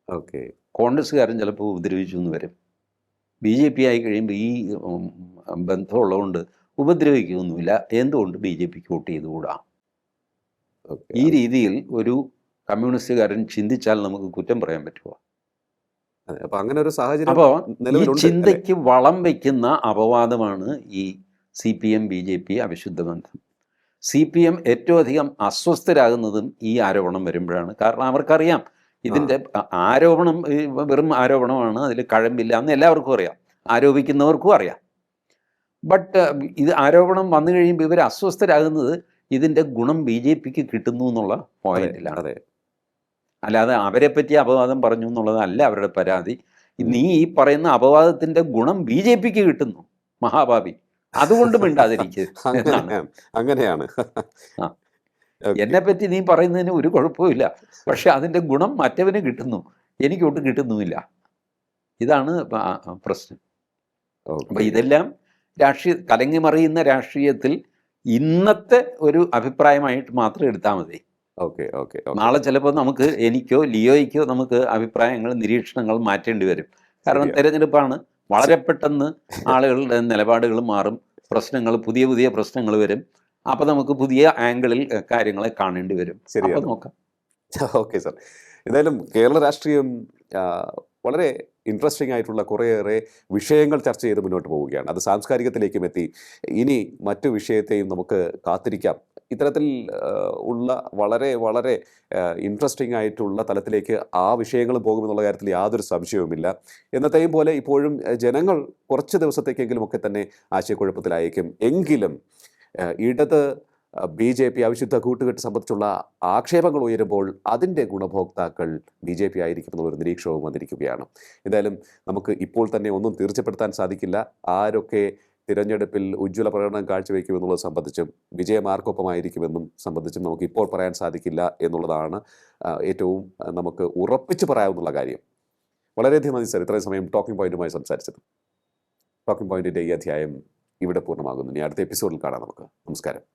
ഓക്കെ. കോൺഗ്രസ്സുകാരൻ ചിലപ്പോൾ ഉപദ്രവിച്ചു എന്ന് വരും. BJP ആയി കഴിയുമ്പോൾ ഈ ബന്ധമുള്ളതുകൊണ്ട് ഉപദ്രവിക്കുകയൊന്നുമില്ല. എന്തുകൊണ്ട് BJPക്ക് വോട്ട് ചെയ്തുകൂടാ? ഈ രീതിയിൽ ഒരു കമ്മ്യൂണിസ്റ്റുകാരൻ ചിന്തിച്ചാൽ നമുക്ക് കുറ്റം പറയാൻ പറ്റുമോ? അപ്പോൾ ഈ ചിന്തയ്ക്ക് വളം വയ്ക്കുന്ന അപവാദമാണ് ഈ CPM BJP അവിശുദ്ധ ബന്ധം. CPM ഏറ്റവും അധികം അസ്വസ്ഥരാകുന്നതും ഈ ആരോപണം വരുമ്പോഴാണ്. കാരണം അവർക്കറിയാം ഇതിൻ്റെ ആരോപണം വെറും ആരോപണമാണ്, അതിൽ കഴമ്പില്ല എന്ന് എല്ലാവർക്കും അറിയാം, ആരോപിക്കുന്നവർക്കും അറിയാം. ബട്ട് ഇത് ആരോപണം വന്നു കഴിയുമ്പോൾ ഇവർ അസ്വസ്ഥരാകുന്നത് ഇതിൻ്റെ ഗുണം BJPക്ക് കിട്ടുന്നു എന്നുള്ള പോയിന്റിലാണ്. അതെ. അല്ലാതെ അവരെ പറ്റി അപവാദം പറഞ്ഞു എന്നുള്ളതല്ല അവരുടെ പരാതി. നീ ഈ പറയുന്ന അപവാദത്തിൻ്റെ ഗുണം BJPക്ക് കിട്ടുന്നു, മഹാഭാവി, അതുകൊണ്ട് മിണ്ടാതിരിക്കുക എന്നാണ്. അങ്ങനെയാണ്. ആ, എന്നെപ്പറ്റി നീ പറയുന്നതിന് ഒരു കുഴപ്പമില്ല, പക്ഷെ അതിൻ്റെ ഗുണം മറ്റവന് കിട്ടുന്നു, എനിക്കൊട്ടും കിട്ടുന്നുമില്ല. ഇതാണ് പ്രശ്നം. അപ്പം ഇതെല്ലാം കലങ്ങി മറിയുന്ന രാഷ്ട്രീയത്തിൽ ഇന്നത്തെ ഒരു അഭിപ്രായമായിട്ട് മാത്രം എടുത്താൽ മതി. നാളെ ചിലപ്പോൾ എനിക്കോ ലിയോയ്ക്കോ നമുക്ക് അഭിപ്രായങ്ങൾ, നിരീക്ഷണങ്ങൾ മാറ്റേണ്ടി വരും. കാരണം തെരഞ്ഞെടുപ്പാണ്, വളരെ പെട്ടെന്ന് ആളുകളുടെ നിലപാടുകൾ മാറും, പുതിയ പുതിയ പ്രശ്നങ്ങൾ വരും. അപ്പോൾ നമുക്ക് പുതിയ ആംഗിളിൽ കാര്യങ്ങളെ കാണേണ്ടി വരും. അപ്പോൾ നോക്കാം. ഓക്കെ സാർ, എന്തായാലും കേരള രാഷ്ട്രീയം വളരെ ഇൻട്രസ്റ്റിംഗ് ആയിട്ടുള്ള കുറേയേറെ വിഷയങ്ങൾ ചർച്ച ചെയ്ത് മുന്നോട്ട് പോവുകയാണ്. അത് സാംസ്കാരികത്തിലേക്കും എത്തി. ഇനി മറ്റു വിഷയത്തെയും നമുക്ക് കാത്തിരിക്കാം. ഇത്തരത്തിൽ ഉള്ള വളരെ വളരെ ഇൻട്രസ്റ്റിംഗ് ആയിട്ടുള്ള തലത്തിലേക്ക് ആ വിഷയങ്ങളും പോകുമെന്നുള്ള കാര്യത്തിൽ യാതൊരു സംശയവുമില്ല. എന്നത്തെയും പോലെ ഇപ്പോഴും ജനങ്ങൾ കുറച്ച് ദിവസത്തേക്കെങ്കിലും ഒക്കെ തന്നെ ആശയക്കുഴപ്പത്തിലായേക്കും. എങ്കിലും ഇടത് BJP അവിശുദ്ധ കൂട്ടുകെട്ട് സംബന്ധിച്ചുള്ള ആക്ഷേപങ്ങൾ ഉയരുമ്പോൾ അതിൻ്റെ ഗുണഭോക്താക്കൾ BJP ആയിരിക്കും എന്നുള്ളൊരു നിരീക്ഷണവും വന്നിരിക്കുകയാണ്. എന്തായാലും നമുക്ക് ഇപ്പോൾ തന്നെ ഒന്നും തീർച്ചപ്പെടുത്താൻ സാധിക്കില്ല. ആരൊക്കെ തിരഞ്ഞെടുപ്പിൽ ഉജ്ജ്വല പ്രകടനം കാഴ്ചവെക്കുമെന്നുള്ളത് സംബന്ധിച്ചും വിജയം ആർക്കൊപ്പമായിരിക്കുമെന്നും സംബന്ധിച്ചും നമുക്ക് ഇപ്പോൾ പറയാൻ സാധിക്കില്ല എന്നുള്ളതാണ് ഏറ്റവും നമുക്ക് ഉറപ്പിച്ച് പറയാവുന്ന കാര്യം. വളരെയധികം നന്ദി സാർ, ഇത്രയും സമയം ടോക്കിംഗ് പോയിന്റുമായി സംസാരിച്ചത്. ടോക്കിംഗ് പോയിന്റിൻ്റെ ഈ അധ്യായം ഇവിടെ പൂർണ്ണമാകുന്നു. ഇനി അടുത്ത എപ്പിസോഡിൽ കാണാം നമുക്ക്. നമസ്കാരം.